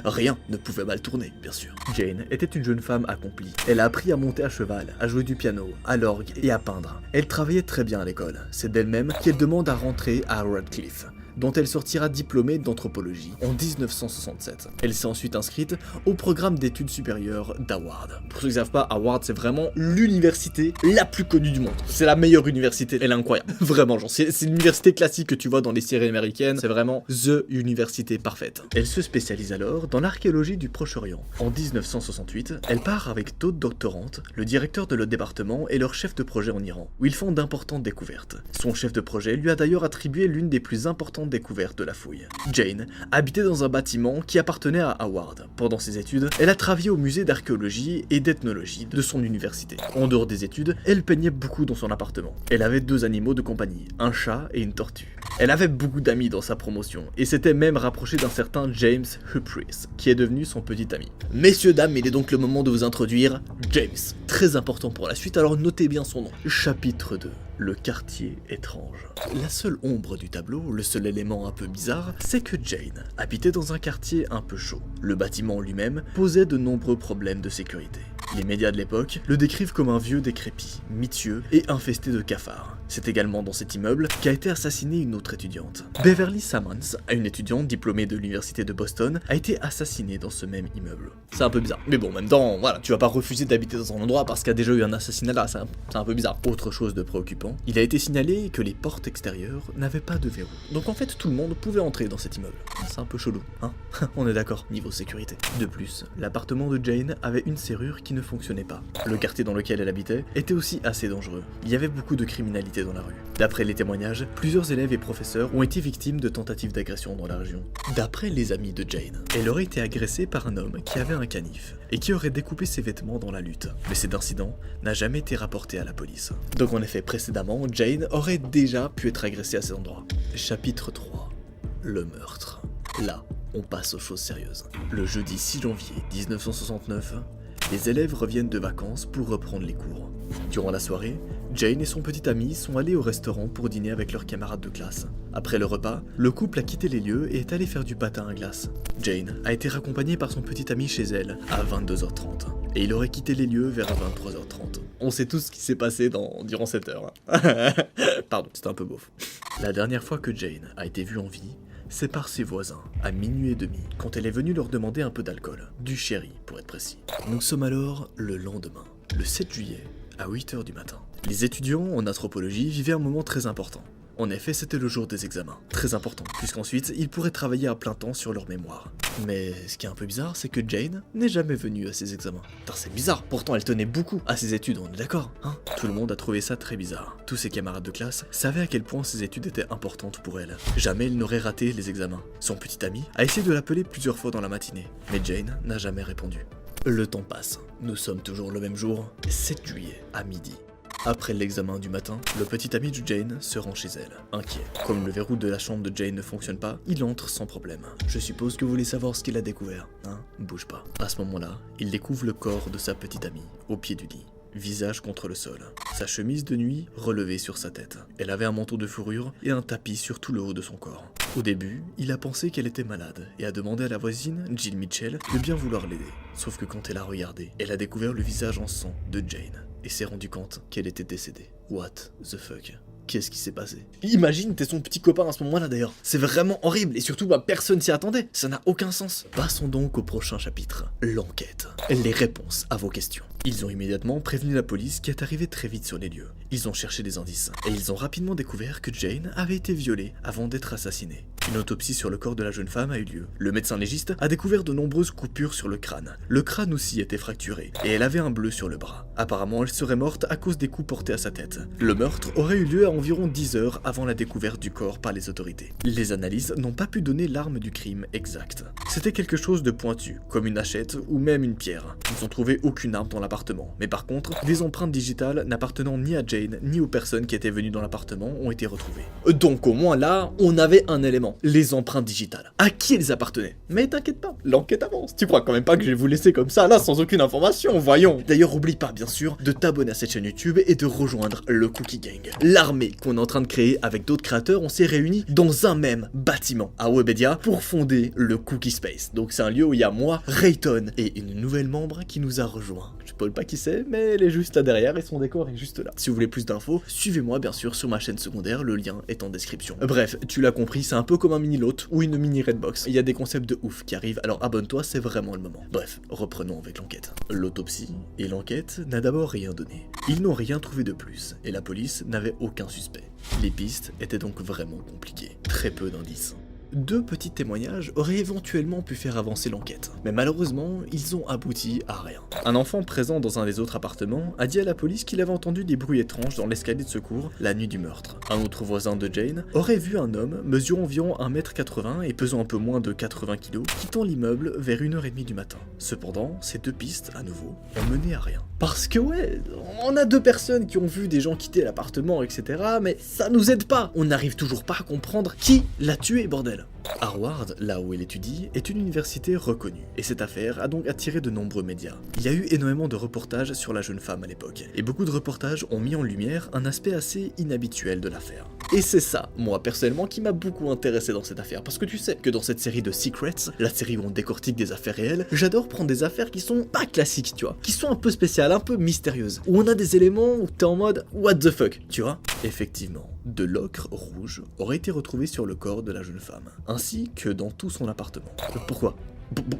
Rien ne pouvait mal tourner, bien sûr. Jane était une jeune femme accomplie. Elle a appris à monter à cheval, à jouer du piano, à l'orgue et à peindre. Elle travaillait très bien à l'école. C'est d'elle-même qu'elle demande à rentrer à Radcliffe, dont elle sortira diplômée d'anthropologie en 1967. Elle s'est ensuite inscrite au programme d'études supérieures d'Howard. Pour ceux qui ne savent pas, Howard c'est vraiment l'université la plus connue du monde. C'est la meilleure université, elle est incroyable. Vraiment, genre c'est l'université classique que tu vois dans les séries américaines, c'est vraiment THE université parfaite. Elle se spécialise alors dans l'archéologie du Proche-Orient. En 1968, elle part avec d'autres doctorantes, le directeur de leur département et leur chef de projet en Iran, où ils font d'importantes découvertes. Son chef de projet lui a d'ailleurs attribué l'une des plus importantes découverte de la fouille. Jane habitait dans un bâtiment qui appartenait à Howard. Pendant ses études, elle a travaillé au musée d'archéologie et d'ethnologie de son université. En dehors des études, elle peignait beaucoup dans son appartement. Elle avait 2 animaux de compagnie, un chat et une tortue. Elle avait beaucoup d'amis dans sa promotion et s'était même rapprochée d'un certain James Humphreys, qui est devenu son petit ami. Messieurs, dames, il est donc le moment de vous introduire James. Très important pour la suite, alors notez bien son nom. Chapitre 2. Le quartier étrange. La seule ombre du tableau, le seul élément un peu bizarre, c'est que Jane habitait dans un quartier un peu chaud. Le bâtiment lui-même posait de nombreux problèmes de sécurité. Les médias de l'époque le décrivent comme un vieux décrépit, mitieux et infesté de cafards. C'est également dans cet immeuble qu'a été assassinée une autre étudiante. Beverly Sammons, une étudiante diplômée de l'université de Boston, a été assassinée dans ce même immeuble. C'est un peu bizarre. Mais bon, en même temps, voilà, tu vas pas refuser d'habiter dans un endroit parce qu'il y a déjà eu un assassinat là, c'est un peu bizarre. Autre chose de préoccupant, il a été signalé que les portes extérieures n'avaient pas de verrou. Donc en fait, tout le monde pouvait entrer dans cet immeuble. C'est un peu chelou, hein. On est d'accord, niveau sécurité. De plus, l'appartement de Jane avait une serrure qui ne fonctionnait pas. Le quartier dans lequel elle habitait était aussi assez dangereux. Il y avait beaucoup de criminalité dans la rue. D'après les témoignages, plusieurs élèves et professeurs ont été victimes de tentatives d'agression dans la région. D'après les amis de Jane, elle aurait été agressée par un homme qui avait un canif et qui aurait découpé ses vêtements dans la lutte. Mais cet incident n'a jamais été rapporté à la police. Donc en effet, précédemment, Jane aurait déjà pu être agressée à cet endroit. Chapitre 3. Le meurtre. Là, on passe aux choses sérieuses. Le jeudi 6 janvier 1969, les élèves reviennent de vacances pour reprendre les cours. Durant la soirée, Jane et son petit ami sont allés au restaurant pour dîner avec leurs camarades de classe. Après le repas, le couple a quitté les lieux et est allé faire du patin à glace. Jane a été raccompagnée par son petit ami chez elle à 22h30 et il aurait quitté les lieux vers 23h30. On sait tous ce qui s'est passé durant cette heure. Pardon, c'était un peu beauf. La dernière fois que Jane a été vue en vie, c'est par ses voisins, à minuit et demi, quand elle est venue leur demander un peu d'alcool, du sherry pour être précis. Nous sommes alors le lendemain, le 7 juillet, à 8h du matin. Les étudiants en anthropologie vivaient un moment très important. En effet, c'était le jour des examens. Très important, puisqu'ensuite, ils pourraient travailler à plein temps sur leur mémoire. Mais ce qui est un peu bizarre, c'est que Jane n'est jamais venue à ses examens. Putain, c'est bizarre, pourtant elle tenait beaucoup à ses études, on est d'accord, hein? Tout le monde a trouvé ça très bizarre. Tous ses camarades de classe savaient à quel point ses études étaient importantes pour elle. Jamais elle n'aurait raté les examens. Son petit ami a essayé de l'appeler plusieurs fois dans la matinée, mais Jane n'a jamais répondu. Le temps passe. Nous sommes toujours le même jour, 7 juillet, à midi. Après l'examen du matin, le petit ami de Jane se rend chez elle, inquiet. Comme le verrou de la chambre de Jane ne fonctionne pas, il entre sans problème. Je suppose que vous voulez savoir ce qu'il a découvert, hein? Bouge pas. À ce moment-là, il découvre le corps de sa petite amie, au pied du lit. Visage contre le sol, sa chemise de nuit relevée sur sa tête. Elle avait un manteau de fourrure et un tapis sur tout le haut de son corps. Au début, il a pensé qu'elle était malade et a demandé à la voisine, Jill Mitchell, de bien vouloir l'aider. Sauf que quand elle a regardé, elle a découvert le visage en sang de Jane et s'est rendu compte qu'elle était décédée. What the fuck? Qu'est-ce qui s'est passé? Imagine, t'es son petit copain à ce moment-là d'ailleurs. C'est vraiment horrible et surtout personne s'y attendait. Ça n'a aucun sens. Passons donc au prochain chapitre, l'enquête. Les réponses à vos questions. Ils ont immédiatement prévenu la police qui est arrivée très vite sur les lieux. Ils ont cherché des indices et ils ont rapidement découvert que Jane avait été violée avant d'être assassinée. Une autopsie sur le corps de la jeune femme a eu lieu. Le médecin légiste a découvert de nombreuses coupures sur le crâne. Le crâne aussi était fracturé et elle avait un bleu sur le bras. Apparemment, elle serait morte à cause des coups portés à sa tête. Le meurtre aurait eu lieu à environ 10 heures avant la découverte du corps par les autorités. Les analyses n'ont pas pu donner l'arme du crime exacte. C'était quelque chose de pointu, comme une hachette ou même une pierre. Ils n'ont trouvé aucune arme dans l'appartement, mais par contre, des empreintes digitales n'appartenant ni à Jane ni aux personnes qui étaient venues dans l'appartement ont été retrouvées. Donc au moins là, on avait un élément, les empreintes digitales. À qui elles appartenaient? Mais t'inquiète pas, l'enquête avance. Tu crois quand même pas que je vais vous laisser comme ça là sans aucune information, voyons. D'ailleurs, oublie pas bien sûr de t'abonner à cette chaîne YouTube et de rejoindre le Cookie Gang. L'armée qu'on est en train de créer avec d'autres créateurs, on s'est réunis dans un même bâtiment à Webedia pour fonder le Cookie Space. Donc c'est un lieu où il y a moi, Rayton et une nouvelle membre qui nous a rejoint. Je spoil pas qui c'est, mais elle est juste là derrière et son décor est juste là. Si vous voulez plus d'infos, suivez-moi bien sûr sur ma chaîne secondaire, le lien est en description. Bref, tu l'as compris, c'est un peu comme un mini lot ou une mini Redbox. Il y a des concepts de ouf qui arrivent, alors abonne-toi, c'est vraiment le moment. Bref, reprenons avec l'enquête. L'autopsie et l'enquête n'a d'abord rien donné. Ils n'ont rien trouvé de plus et la police n'avait aucun suspect. Les pistes étaient donc vraiment compliquées. Très peu d'indices. Deux petits témoignages auraient éventuellement pu faire avancer l'enquête, mais malheureusement, ils ont abouti à rien. Un enfant présent dans un des autres appartements a dit à la police qu'il avait entendu des bruits étranges dans l'escalier de secours la nuit du meurtre. Un autre voisin de Jane aurait vu un homme mesurant environ 1m80 et pesant un peu moins de 80 kg quittant l'immeuble vers 1h30 du matin. Cependant, ces deux pistes, à nouveau, ont mené à rien. Parce que ouais, on a deux personnes qui ont vu des gens quitter l'appartement, etc. Mais ça nous aide pas. On n'arrive toujours pas à comprendre qui l'a tué, bordel. Harvard, là où elle étudie, est une université reconnue, et cette affaire a donc attiré de nombreux médias. Il y a eu énormément de reportages sur la jeune femme à l'époque, et beaucoup de reportages ont mis en lumière un aspect assez inhabituel de l'affaire. Et c'est ça, moi personnellement, qui m'a beaucoup intéressé dans cette affaire, parce que tu sais que dans cette série de Secrets, la série où on décortique des affaires réelles, j'adore prendre des affaires qui sont pas classiques, tu vois, qui sont un peu spéciales, un peu mystérieuses, où on a des éléments où t'es en mode what the fuck, tu vois. Effectivement, de l'ocre rouge aurait été retrouvé sur le corps de la jeune femme, ainsi que dans tout son appartement. Pourquoi ?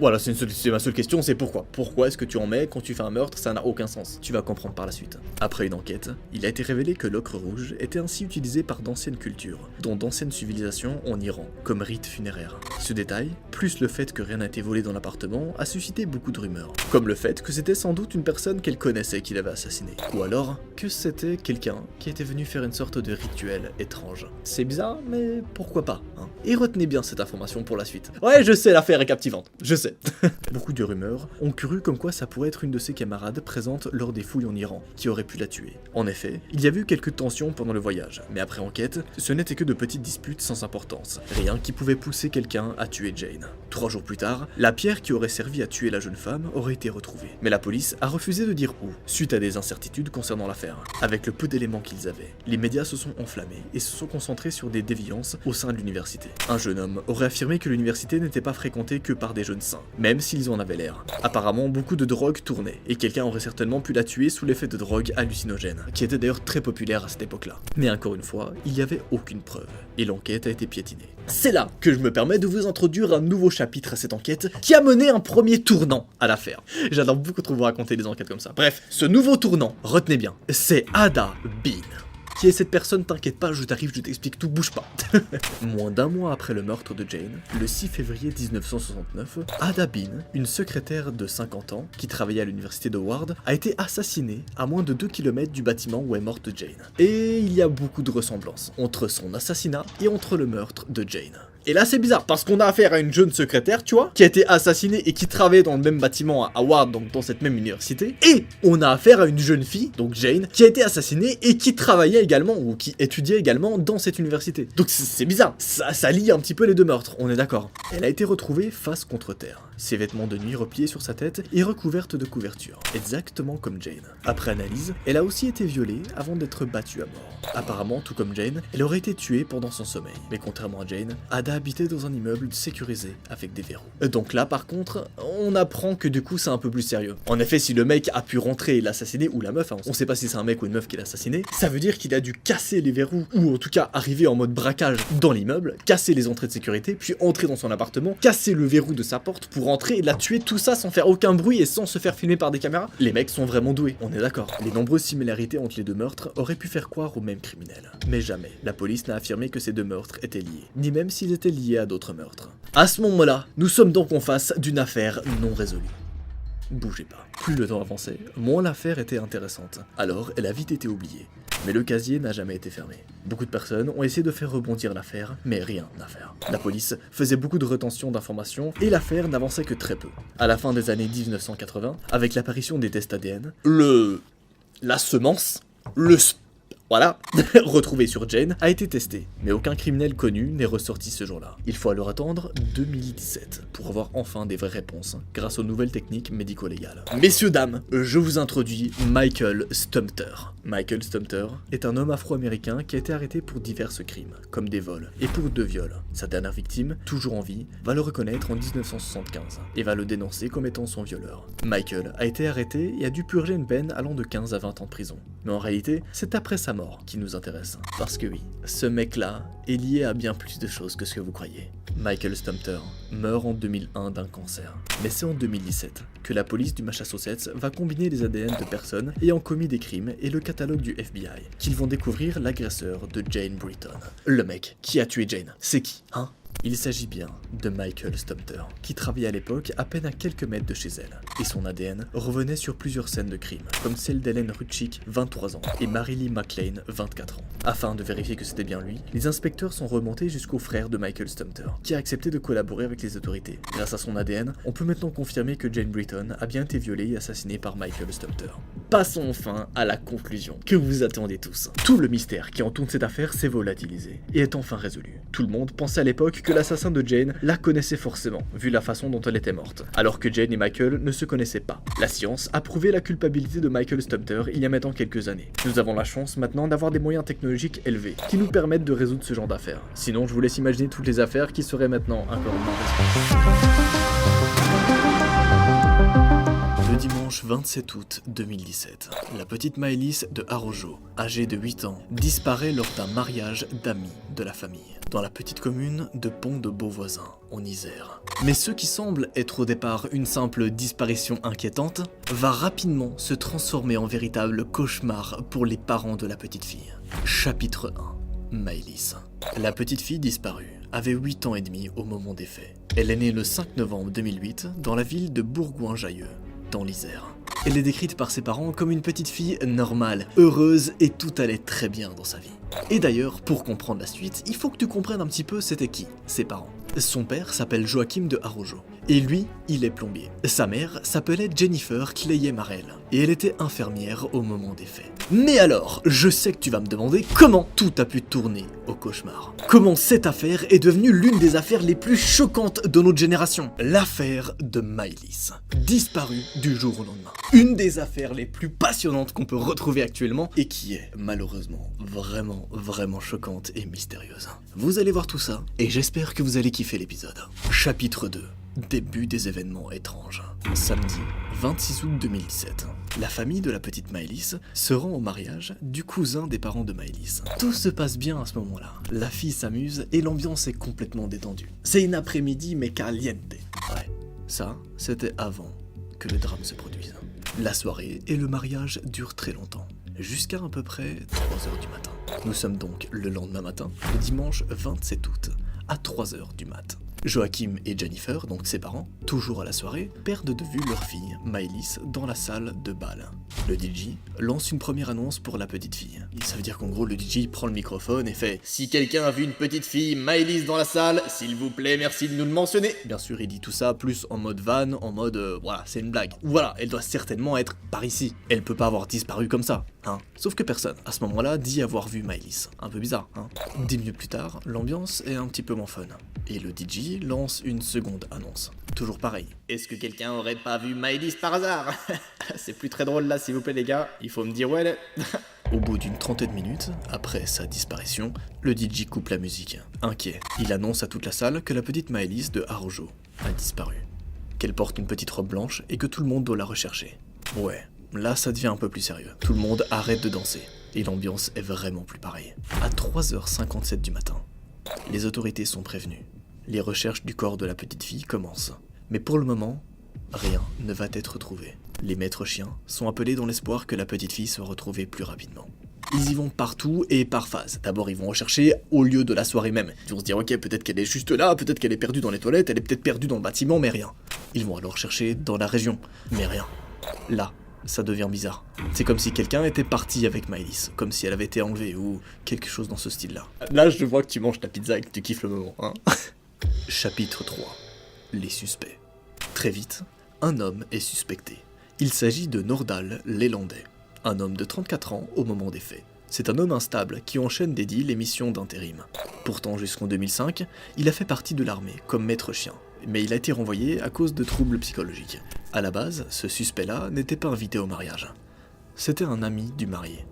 Voilà, c'est ma seule question, c'est pourquoi. Pourquoi est-ce que tu en mets quand tu fais un meurtre? Ça n'a aucun sens. Tu vas comprendre par la suite. Après une enquête, il a été révélé que l'ocre rouge était ainsi utilisé par d'anciennes cultures, dont d'anciennes civilisations en Iran, comme rite funéraire. Ce détail, plus le fait que rien n'a été volé dans l'appartement, a suscité beaucoup de rumeurs. Comme le fait que c'était sans doute une personne qu'elle connaissait qui l'avait assassiné. Ou alors, que c'était quelqu'un qui était venu faire une sorte de rituel étrange. C'est bizarre, mais pourquoi pas, hein. Et retenez bien cette information pour la suite. Ouais, je sais, l'affaire est captivante. Je sais. Beaucoup de rumeurs ont cru comme quoi ça pourrait être une de ses camarades présente lors des fouilles en Iran, qui aurait pu la tuer. En effet, il y avait eu quelques tensions pendant le voyage, mais après enquête, ce n'était que de petites disputes sans importance. Rien qui pouvait pousser quelqu'un à tuer Jane. 3 jours plus tard, la pierre qui aurait servi à tuer la jeune femme aurait été retrouvée. Mais la police a refusé de dire où, suite à des incertitudes concernant l'affaire. Avec le peu d'éléments qu'ils avaient, les médias se sont enflammés et se sont concentrés sur des déviances au sein de l'université. Un jeune homme aurait affirmé que l'université n'était pas fréquentée que par des jeunes sains, même s'ils en avaient l'air. Apparemment, beaucoup de drogues tournaient, et quelqu'un aurait certainement pu la tuer sous l'effet de drogues hallucinogènes, qui étaient d'ailleurs très populaires à cette époque-là. Mais encore une fois, il n'y avait aucune preuve, et l'enquête a été piétinée. C'est là que je me permets de vous introduire un nouveau chapitre à cette enquête, qui a mené un premier tournant à l'affaire. J'adore beaucoup trop vous raconter des enquêtes comme ça. Bref, ce nouveau tournant, retenez bien, c'est Ada Bean. Qui est cette personne? T'inquiète pas, je t'arrive, je t'explique tout, bouge pas. Moins d'un mois après le meurtre de Jane, le 6 février 1969, Ada Bean, une secrétaire de 50 ans qui travaillait à l'université de Ward, a été assassinée à moins de 2 km du bâtiment où est morte Jane. Et il y a beaucoup de ressemblances entre son assassinat et entre le meurtre de Jane. Et là c'est bizarre, parce qu'on a affaire à une jeune secrétaire, tu vois, qui a été assassinée et qui travaillait dans le même bâtiment à Ward, donc dans cette même université. Et on a affaire à une jeune fille, donc Jane, qui a été assassinée et qui travaillait également, ou qui étudiait également dans cette université. Donc c'est bizarre, ça lie un petit peu les deux meurtres, on est d'accord. Elle a été retrouvée face contre terre, ses vêtements de nuit repliés sur sa tête et recouvertes de couvertures, exactement comme Jane. Après analyse, elle a aussi été violée avant d'être battue à mort. Apparemment, tout comme Jane, elle aurait été tuée pendant son sommeil. Mais contrairement à Jane, Ada habitait dans un immeuble sécurisé avec des verrous. Donc là par contre, on apprend que du coup c'est un peu plus sérieux. En effet, si le mec a pu rentrer et l'assassiner, ou la meuf, hein, on sait pas si c'est un mec ou une meuf qui l'a assassiné, ça veut dire qu'il a dû casser les verrous, ou en tout cas arriver en mode braquage dans l'immeuble, casser les entrées de sécurité, puis entrer dans son appartement, casser le verrou de sa porte pour entrer et la tuer, tout ça sans faire aucun bruit et sans se faire filmer par des caméras. Les mecs sont vraiment doués, on est d'accord. Les nombreuses similarités entre les deux meurtres auraient pu faire croire au même criminel. Mais jamais, la police n'a affirmé que ces deux meurtres étaient liés, ni même s'ils étaient liés à d'autres meurtres. À ce moment-là, nous sommes donc en face d'une affaire non résolue. Bougez pas. Plus le temps avançait, moins l'affaire était intéressante. Alors, elle a vite été oubliée. Mais le casier n'a jamais été fermé. Beaucoup de personnes ont essayé de faire rebondir l'affaire, mais rien à faire. La police faisait beaucoup de retention d'informations et l'affaire n'avançait que très peu. À la fin des années 1980, avec l'apparition des tests ADN, la semence, voilà, retrouvé sur Jane, a été testé, mais aucun criminel connu n'est ressorti ce jour-là. Il faut alors attendre 2017 pour avoir enfin des vraies réponses, grâce aux nouvelles techniques médico-légales. Messieurs, dames, je vous introduis Michael Stumter. Michael Stumter est un homme afro-américain qui a été arrêté pour divers crimes, comme des vols, et pour 2 viols. Sa dernière victime, toujours en vie, va le reconnaître en 1975, et va le dénoncer comme étant son violeur. Michael a été arrêté et a dû purger une peine allant de 15 à 20 ans de prison. Mais en réalité, c'est après sa mort qui nous intéresse. Parce que oui, ce mec-là est lié à bien plus de choses que ce que vous croyez. Michael Stumter meurt en 2001 d'un cancer. Mais c'est en 2017 que la police du Massachusetts va combiner les ADN de personnes ayant commis des crimes et le catalogue du FBI, qu'ils vont découvrir l'agresseur de Jane Britton. Le mec qui a tué Jane, c'est qui, hein? Il s'agit bien de Michael Stumter, qui travaillait à l'époque à peine à quelques mètres de chez elle, et son ADN revenait sur plusieurs scènes de crime, comme celle d'Ellen Rutschik, 23 ans, et Marilee McLean, 24 ans. Afin de vérifier que c'était bien lui, les inspecteurs sont remontés jusqu'au frère de Michael Stumter, qui a accepté de collaborer avec les autorités. Grâce à son ADN, on peut maintenant confirmer que Jane Britton a bien été violée et assassinée par Michael Stumter. Passons enfin à la conclusion, que vous attendez tous. Tout le mystère qui entoure cette affaire s'est volatilisé, et est enfin résolu. Tout le monde pensait à l'époque que l'assassin de Jane la connaissait forcément, vu la façon dont elle était morte, alors que Jane et Michael ne se connaissaient pas. La science a prouvé la culpabilité de Michael Stumpter il y a maintenant quelques années. Nous avons la chance maintenant d'avoir des moyens technologiques élevés, qui nous permettent de résoudre ce genre d'affaires. Sinon, je vous laisse imaginer toutes les affaires qui seraient maintenant encore moins. Le dimanche 27 août 2017, la petite Maëlys de Arojo, âgée de 8 ans, disparaît lors d'un mariage d'amis de la famille, dans la petite commune de Pont-de-Beauvoisin, en Isère. Mais ce qui semble être au départ une simple disparition inquiétante, va rapidement se transformer en véritable cauchemar pour les parents de la petite fille. Chapitre 1. Maëlys. La petite fille disparue avait 8 ans et demi au moment des faits. Elle est née le 5 novembre 2008 dans la ville de Bourgoin-Jallieu, dans l'Isère. Elle est décrite par ses parents comme une petite fille normale, heureuse et tout allait très bien dans sa vie. Et d'ailleurs, pour comprendre la suite, il faut que tu comprennes un petit peu c'était qui, ses parents. Son père s'appelle Joachim de Arojo, et lui, il est plombier. Sa mère s'appelait Jennifer Clayet-Marel, et elle était infirmière au moment des faits. Mais alors, je sais que tu vas me demander comment tout a pu tourner au cauchemar. Comment cette affaire est devenue l'une des affaires les plus choquantes de notre génération. L'affaire de Maëlys, disparue du jour au lendemain. Une des affaires les plus passionnantes qu'on peut retrouver actuellement, et qui est, malheureusement, vraiment choquante et mystérieuse. Vous allez voir tout ça, et j'espère que vous allez kiffer l'épisode. Chapitre 2. Début des événements étranges. Samedi 26 août 2017. La famille de la petite Maëlys se rend au mariage du cousin des parents de Maëlys. Tout se passe bien à ce moment-là. La fille s'amuse et l'ambiance est complètement détendue. C'est une après-midi mais caliente. Ouais, ça, c'était avant que le drame se produise. La soirée et le mariage durent très longtemps, jusqu'à à peu près 3h du matin. Nous sommes donc le lendemain matin, le dimanche 27 août, à 3h du mat. Joachim et Jennifer, donc ses parents, toujours à la soirée, perdent de vue leur fille, Maëlys, dans la salle de bal. Le DJ lance une première annonce pour la petite fille. Et ça veut dire qu'en gros, le DJ prend le microphone et fait « Si quelqu'un a vu une petite fille, Maëlys dans la salle, s'il vous plaît, merci de nous le mentionner !» Bien sûr, il dit tout ça plus en mode van, en mode voilà, c'est une blague. Voilà, elle doit certainement être par ici. Elle peut pas avoir disparu comme ça, hein. Sauf que personne, à ce moment-là, dit avoir vu Maëlys. Un peu bizarre, hein. 10 minutes plus tard, l'ambiance est un petit peu moins fun. Et le DJ lance une seconde annonce. Toujours pareil. Est-ce que quelqu'un aurait pas vu Maëlys par hasard? C'est plus très drôle là, s'il vous plaît les gars. Il faut me dire où elle est. Au bout d'une trentaine de minutes, après sa disparition, le DJ coupe la musique. Inquiet, il annonce à toute la salle que la petite Maëlys de Arojo a disparu. Qu'elle porte une petite robe blanche et que tout le monde doit la rechercher. Ouais, là ça devient un peu plus sérieux. Tout le monde arrête de danser. Et l'ambiance est vraiment plus pareille. À 3h57 du matin, les autorités sont prévenues. Les recherches du corps de la petite fille commencent. Mais pour le moment, rien ne va être trouvé. Les maîtres chiens sont appelés dans l'espoir que la petite fille soit retrouvée plus rapidement. Ils y vont partout et par phase. D'abord, ils vont rechercher au lieu de la soirée même. Ils vont se dire, ok, peut-être qu'elle est juste là, peut-être qu'elle est perdue dans les toilettes, elle est peut-être perdue dans le bâtiment, mais rien. Ils vont alors chercher dans la région, mais rien. Là, ça devient bizarre. C'est comme si quelqu'un était parti avec Maëlys, comme si elle avait été enlevée ou quelque chose dans ce style-là. Là, je vois que tu manges ta pizza et que tu kiffes le moment, hein. Chapitre 3. Les suspects. Très vite, un homme est suspecté. Il s'agit de Nordal Lelandais, un homme de 34 ans au moment des faits. C'est un homme instable qui enchaîne des deals et missions d'intérim. Pourtant, jusqu'en 2005, il a fait partie de l'armée comme maître chien, mais il a été renvoyé à cause de troubles psychologiques. À la base, ce suspect-là n'était pas invité au mariage. C'était un ami du marié.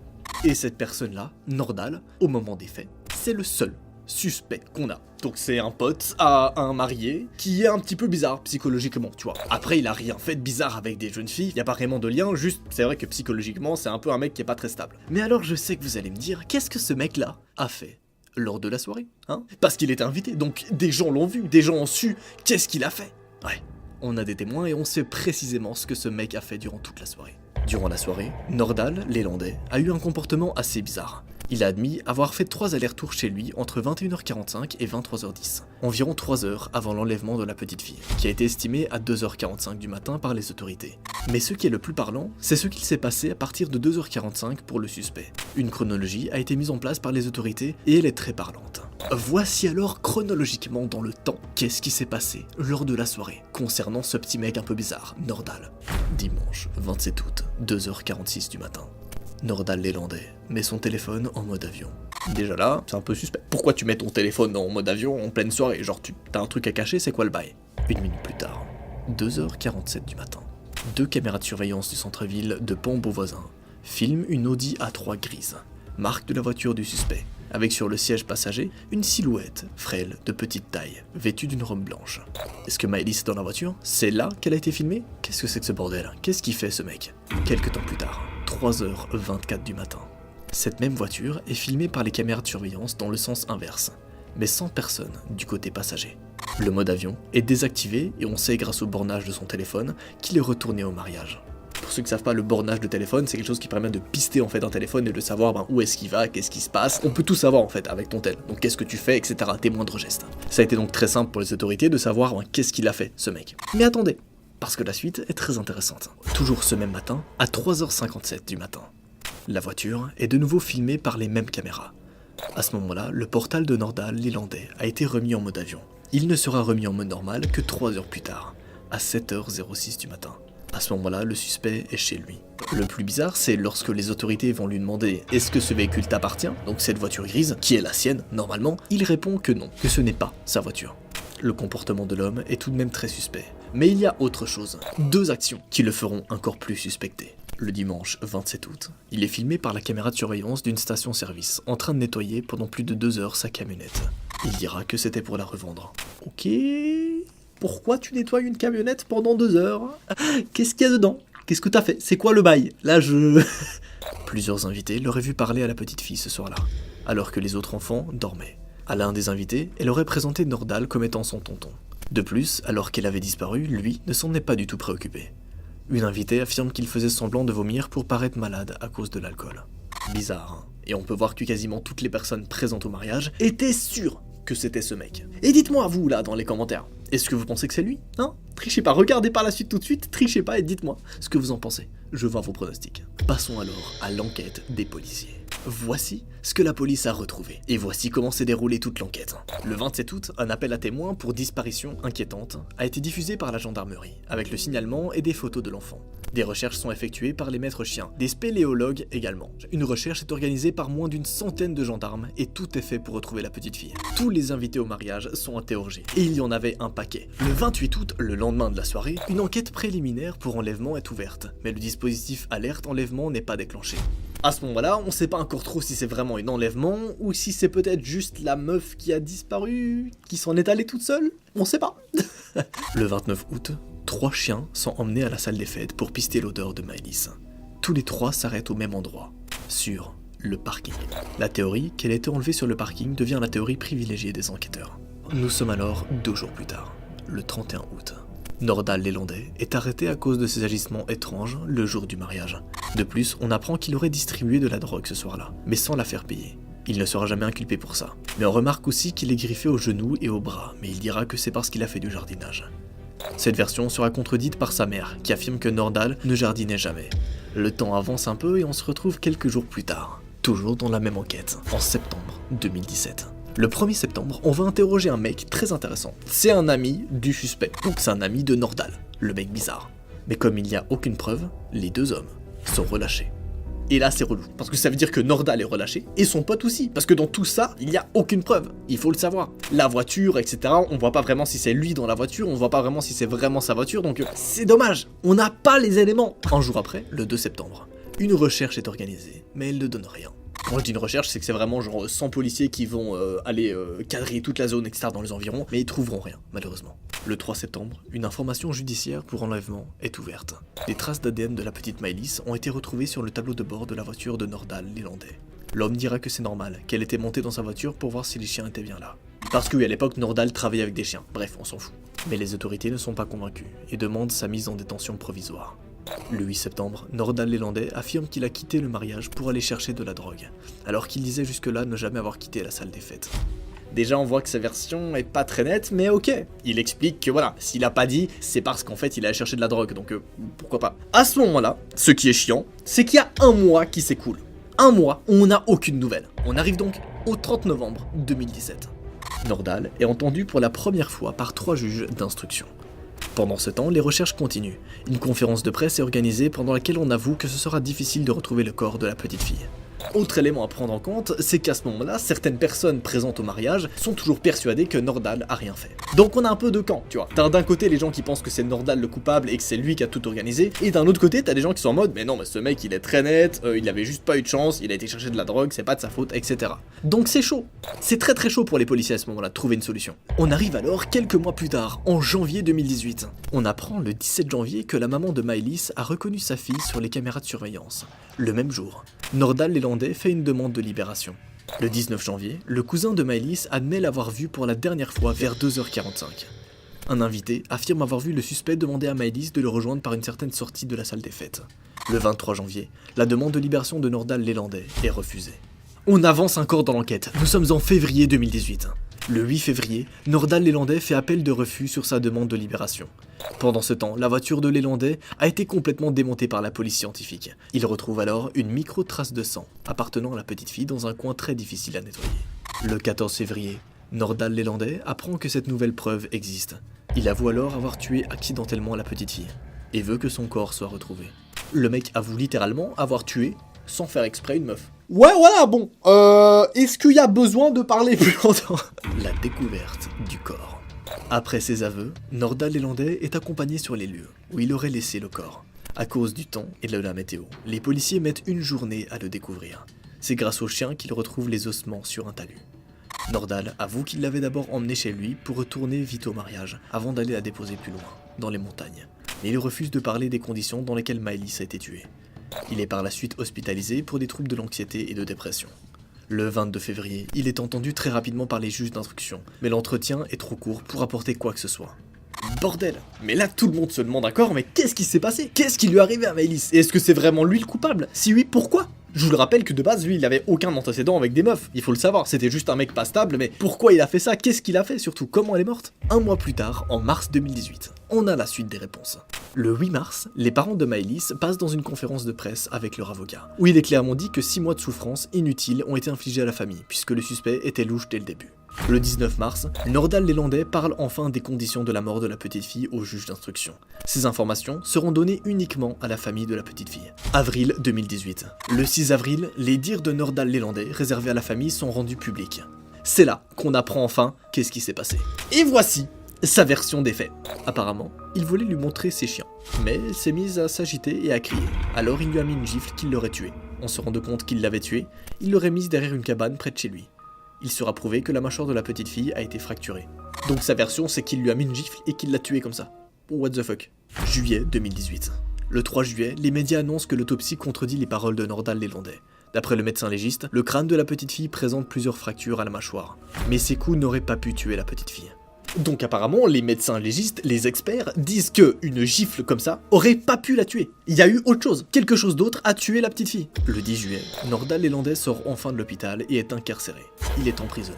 Et cette personne-là, Nordal, au moment des faits, c'est le seul suspect qu'on a. Donc c'est un pote à un marié qui est un petit peu bizarre psychologiquement, tu vois. Après, il a rien fait de bizarre avec des jeunes filles, il y a pas vraiment de lien, juste c'est vrai que psychologiquement, c'est un peu un mec qui est pas très stable. Mais alors je sais que vous allez me dire, qu'est-ce que ce mec-là a fait lors de la soirée, hein? Parce qu'il était invité, donc des gens l'ont vu, des gens ont su qu'est-ce qu'il a fait. Ouais, on a des témoins et on sait précisément ce que ce mec a fait durant toute la soirée. Durant la soirée, Nordal, l'élandais, a eu un comportement assez bizarre. Il a admis avoir fait 3 allers-retours chez lui entre 21h45 et 23h10, environ 3 heures avant l'enlèvement de la petite fille, qui a été estimé à 2h45 du matin par les autorités. Mais ce qui est le plus parlant, c'est ce qu'il s'est passé à partir de 2h45 pour le suspect. Une chronologie a été mise en place par les autorités et elle est très parlante. Voici alors chronologiquement dans le temps qu'est-ce qui s'est passé lors de la soirée concernant ce petit mec un peu bizarre, Nordal. Dimanche 27 août, 2h46 du matin. Nordal l'élandais met son téléphone en mode avion. Déjà là, c'est un peu suspect. Pourquoi tu mets ton téléphone en mode avion en pleine soirée? Genre, t'as un truc à cacher, c'est quoi le bail? Une minute plus tard, 2h47 du matin. Deux caméras de surveillance du centre-ville de Pont-Beauvoisin filment une Audi A3 grise, marque de la voiture du suspect, avec sur le siège passager une silhouette frêle de petite taille, vêtue d'une robe blanche. Est-ce que Maëlys est dans la voiture? C'est là qu'elle a été filmée? Qu'est-ce que c'est que ce bordel? Qu'est-ce qu'il fait ce mec? Quelques temps plus tard, 3h24 du matin. Cette même voiture est filmée par les caméras de surveillance dans le sens inverse, mais sans personne du côté passager. Le mode avion est désactivé et on sait grâce au bornage de son téléphone qu'il est retourné au mariage. Pour ceux qui ne savent pas, le bornage de téléphone, c'est quelque chose qui permet de pister en fait un téléphone et de savoir où est-ce qu'il va, qu'est-ce qui se passe. On peut tout savoir en fait avec ton tel. Donc qu'est-ce que tu fais, etc. Tes moindres gestes. Ça a été donc très simple pour les autorités de savoir qu'est-ce qu'il a fait, ce mec. Mais attendez, parce que la suite est très intéressante. Toujours ce même matin, à 3h57 du matin, la voiture est de nouveau filmée par les mêmes caméras. À ce moment-là, le portal de Nordahl, l'Islandais, a été remis en mode avion. Il ne sera remis en mode normal que 3 heures plus tard, à 7h06 du matin. À ce moment-là, le suspect est chez lui. Le plus bizarre, c'est lorsque les autorités vont lui demander « Est-ce que ce véhicule t'appartient ?» Donc cette voiture grise, qui est la sienne, normalement, il répond que non, que ce n'est pas sa voiture. Le comportement de l'homme est tout de même très suspect. Mais il y a autre chose, deux actions qui le feront encore plus suspecter. Le dimanche 27 août, il est filmé par la caméra de surveillance d'une station-service, en train de nettoyer pendant plus de 2 heures sa camionnette. Il dira que c'était pour la revendre. Ok... Pourquoi tu nettoies une camionnette pendant 2 heures? Qu'est-ce qu'il y a dedans? Qu'est-ce que t'as fait? C'est quoi le bail? Là, Plusieurs invités l'auraient vu parler à la petite fille ce soir-là, alors que les autres enfants dormaient. À l'un des invités, elle aurait présenté Nordahl comme étant son tonton. De plus, alors qu'elle avait disparu, lui ne s'en est pas du tout préoccupé. Une invitée affirme qu'il faisait semblant de vomir pour paraître malade à cause de l'alcool. Bizarre, hein? Et on peut voir que quasiment toutes les personnes présentes au mariage étaient sûres que c'était ce mec. Et dites-moi vous là dans les commentaires, est-ce que vous pensez que c'est lui? Hein? Trichez pas, regardez par la suite tout de suite, trichez pas et dites-moi ce que vous en pensez. Je vois vos pronostics. Passons alors à l'enquête des policiers. Voici ce que la police a retrouvé. Et voici comment s'est déroulée toute l'enquête. Le 27 août, un appel à témoins pour disparition inquiétante a été diffusé par la gendarmerie, avec le signalement et des photos de l'enfant. Des recherches sont effectuées par les maîtres chiens, des spéléologues également. Une recherche est organisée par moins d'une centaine de gendarmes et tout est fait pour retrouver la petite fille. Tous les invités au mariage sont interrogés, et il y en avait un paquet. Le 28 août, le lendemain de la soirée, une enquête préliminaire pour enlèvement est ouverte, mais le dispositif alerte enlèvement n'est pas déclenché. À ce moment-là, on sait pas encore trop si c'est vraiment un enlèvement ou si c'est peut-être juste la meuf qui a disparu, qui s'en est allée toute seule. On sait pas. Le 29 août, 3 chiens sont emmenés à la salle des fêtes pour pister l'odeur de Maëlys. Tous les 3 s'arrêtent au même endroit, sur le parking. La théorie qu'elle ait été enlevée sur le parking devient la théorie privilégiée des enquêteurs. Nous sommes alors 2 jours plus tard, le 31 août. Nordahl l'Islandais est arrêté à cause de ses agissements étranges le jour du mariage. De plus, on apprend qu'il aurait distribué de la drogue ce soir-là, mais sans la faire payer. Il ne sera jamais inculpé pour ça. Mais on remarque aussi qu'il est griffé aux genoux et aux bras, mais il dira que c'est parce qu'il a fait du jardinage. Cette version sera contredite par sa mère, qui affirme que Nordahl ne jardinait jamais. Le temps avance un peu et on se retrouve quelques jours plus tard, toujours dans la même enquête, en septembre 2017. Le 1er septembre, on va interroger un mec très intéressant. C'est un ami du suspect, donc c'est un ami de Nordahl, le mec bizarre. Mais comme il n'y a aucune preuve, les 2 hommes sont relâchés. Et là c'est relou, parce que ça veut dire que Nordahl est relâché, et son pote aussi, parce que dans tout ça, il n'y a aucune preuve, il faut le savoir. La voiture, etc., on voit pas vraiment si c'est lui dans la voiture, on voit pas vraiment si c'est vraiment sa voiture, donc c'est dommage, on n'a pas les éléments. Un jour après, le 2 septembre, une recherche est organisée, mais elle ne donne rien. Quand je dis une recherche, c'est que c'est vraiment genre 100 policiers qui vont aller quadriller toute la zone, etc. dans les environs, mais ils trouveront rien, malheureusement. Le 3 septembre, une information judiciaire pour enlèvement est ouverte. Des traces d'ADN de la petite Maëlys ont été retrouvées sur le tableau de bord de la voiture de Nordahl, l'Islandais. L'homme dira que c'est normal, qu'elle était montée dans sa voiture pour voir si les chiens étaient bien là. Parce que oui, à l'époque, Nordahl travaillait avec des chiens, bref, on s'en fout. Mais les autorités ne sont pas convaincues et demandent sa mise en détention provisoire. Le 8 septembre, Nordahl l'Islandais affirme qu'il a quitté le mariage pour aller chercher de la drogue, alors qu'il disait jusque-là ne jamais avoir quitté la salle des fêtes. Déjà on voit que sa version est pas très nette, mais ok. Il explique que voilà, s'il a pas dit, c'est parce qu'en fait il allait chercher de la drogue, donc pourquoi pas. À ce moment-là, ce qui est chiant, c'est qu'il y a un mois qui s'écoule. Un mois où on n'a aucune nouvelle. On arrive donc au 30 novembre 2017. Nordahl est entendu pour la première fois par 3 juges d'instruction. Pendant ce temps, les recherches continuent. Une conférence de presse est organisée pendant laquelle on avoue que ce sera difficile de retrouver le corps de la petite fille. Autre élément à prendre en compte, c'est qu'à ce moment-là, certaines personnes présentes au mariage sont toujours persuadées que Nordahl a rien fait. Donc on a un peu deux camps, tu vois. T'as d'un côté les gens qui pensent que c'est Nordahl le coupable et que c'est lui qui a tout organisé, et d'un autre côté t'as des gens qui sont en mode mais non mais ce mec il est très net, il avait juste pas eu de chance, il a été chercher de la drogue, c'est pas de sa faute, etc. Donc c'est chaud. C'est très très chaud pour les policiers à ce moment-là de trouver une solution. On arrive alors quelques mois plus tard, en janvier 2018. On apprend le 17 janvier que la maman de Maëlys a reconnu sa fille sur les caméras de surveillance. Le même jour, Nordahl Lelandais fait une demande de libération. Le 19 janvier, le cousin de Maëlys admet l'avoir vue pour la dernière fois vers 2h45. Un invité affirme avoir vu le suspect demander à Maëlys de le rejoindre par une certaine sortie de la salle des fêtes. Le 23 janvier, la demande de libération de Nordahl Lelandais est refusée. On avance encore dans l'enquête, nous sommes en février 2018. Le 8 février, Nordahl Lelandais fait appel de refus sur sa demande de libération. Pendant ce temps, la voiture de Lelandais a été complètement démontée par la police scientifique. Il retrouve alors une micro-trace de sang appartenant à la petite fille dans un coin très difficile à nettoyer. Le 14 février, Nordahl Lelandais apprend que cette nouvelle preuve existe. Il avoue alors avoir tué accidentellement la petite fille et veut que son corps soit retrouvé. Le mec avoue littéralement avoir tué, sans faire exprès, une meuf. Ouais, voilà, bon. Est-ce qu'il y a besoin de parler plus longtemps? La découverte du corps. Après ses aveux, Nordahl Lelandais est accompagné sur les lieux, où il aurait laissé le corps. À cause du temps et de la météo, les policiers mettent une journée à le découvrir. C'est grâce au chien qu'ils retrouvent les ossements sur un talus. Nordahl avoue qu'il l'avait d'abord emmené chez lui pour retourner vite au mariage, avant d'aller la déposer plus loin, dans les montagnes. Mais il refuse de parler des conditions dans lesquelles Maëlys a été tuée. Il est par la suite hospitalisé pour des troubles de l'anxiété et de dépression. Le 22 février, il est entendu très rapidement par les juges d'instruction, mais l'entretien est trop court pour apporter quoi que ce soit. Bordel! Mais là tout le monde se demande encore, mais qu'est-ce qui s'est passé? Qu'est-ce qui lui est arrivé à Maëlys? Et est-ce que c'est vraiment lui le coupable? Si oui, pourquoi? Je vous le rappelle que de base, lui, il avait aucun antécédent avec des meufs, il faut le savoir, c'était juste un mec pas stable, mais pourquoi il a fait ça? Qu'est-ce qu'il a fait surtout? Comment elle est morte? Un mois plus tard, en mars 2018, on a la suite des réponses. Le 8 mars, les parents de Maëlys passent dans une conférence de presse avec leur avocat, où il est clairement dit que 6 mois de souffrance inutiles ont été infligés à la famille, puisque le suspect était louche dès le début. Le 19 mars, Nordahl Lelandais parle enfin des conditions de la mort de la petite fille au juge d'instruction. Ces informations seront données uniquement à la famille de la petite fille. Avril 2018. Le 6 avril, les dires de Nordahl Lelandais réservés à la famille sont rendus publics. C'est là qu'on apprend enfin qu'est-ce qui s'est passé. Et voici sa version des faits. Apparemment, il voulait lui montrer ses chiens, mais elle s'est mise à s'agiter et à crier. Alors il lui a mis une gifle qui l'aurait tué. En se rendant compte qu'il l'avait tué, il l'aurait mise derrière une cabane près de chez lui. Il sera prouvé que la mâchoire de la petite fille a été fracturée. Donc sa version, c'est qu'il lui a mis une gifle et qu'il l'a tuée comme ça. What the fuck. Juillet 2018. Le 3 juillet, les médias annoncent que l'autopsie contredit les paroles de Nordahl Lelandais. D'après le médecin légiste, le crâne de la petite fille présente plusieurs fractures à la mâchoire. Mais ces coups n'auraient pas pu tuer la petite fille. Donc apparemment, les médecins légistes, les experts, disent que une gifle comme ça aurait pas pu la tuer. Il y a eu autre chose, quelque chose d'autre a tué la petite fille. Le 10 juillet, Nordahl Lelandais sort enfin de l'hôpital et est incarcéré. Il est emprisonné.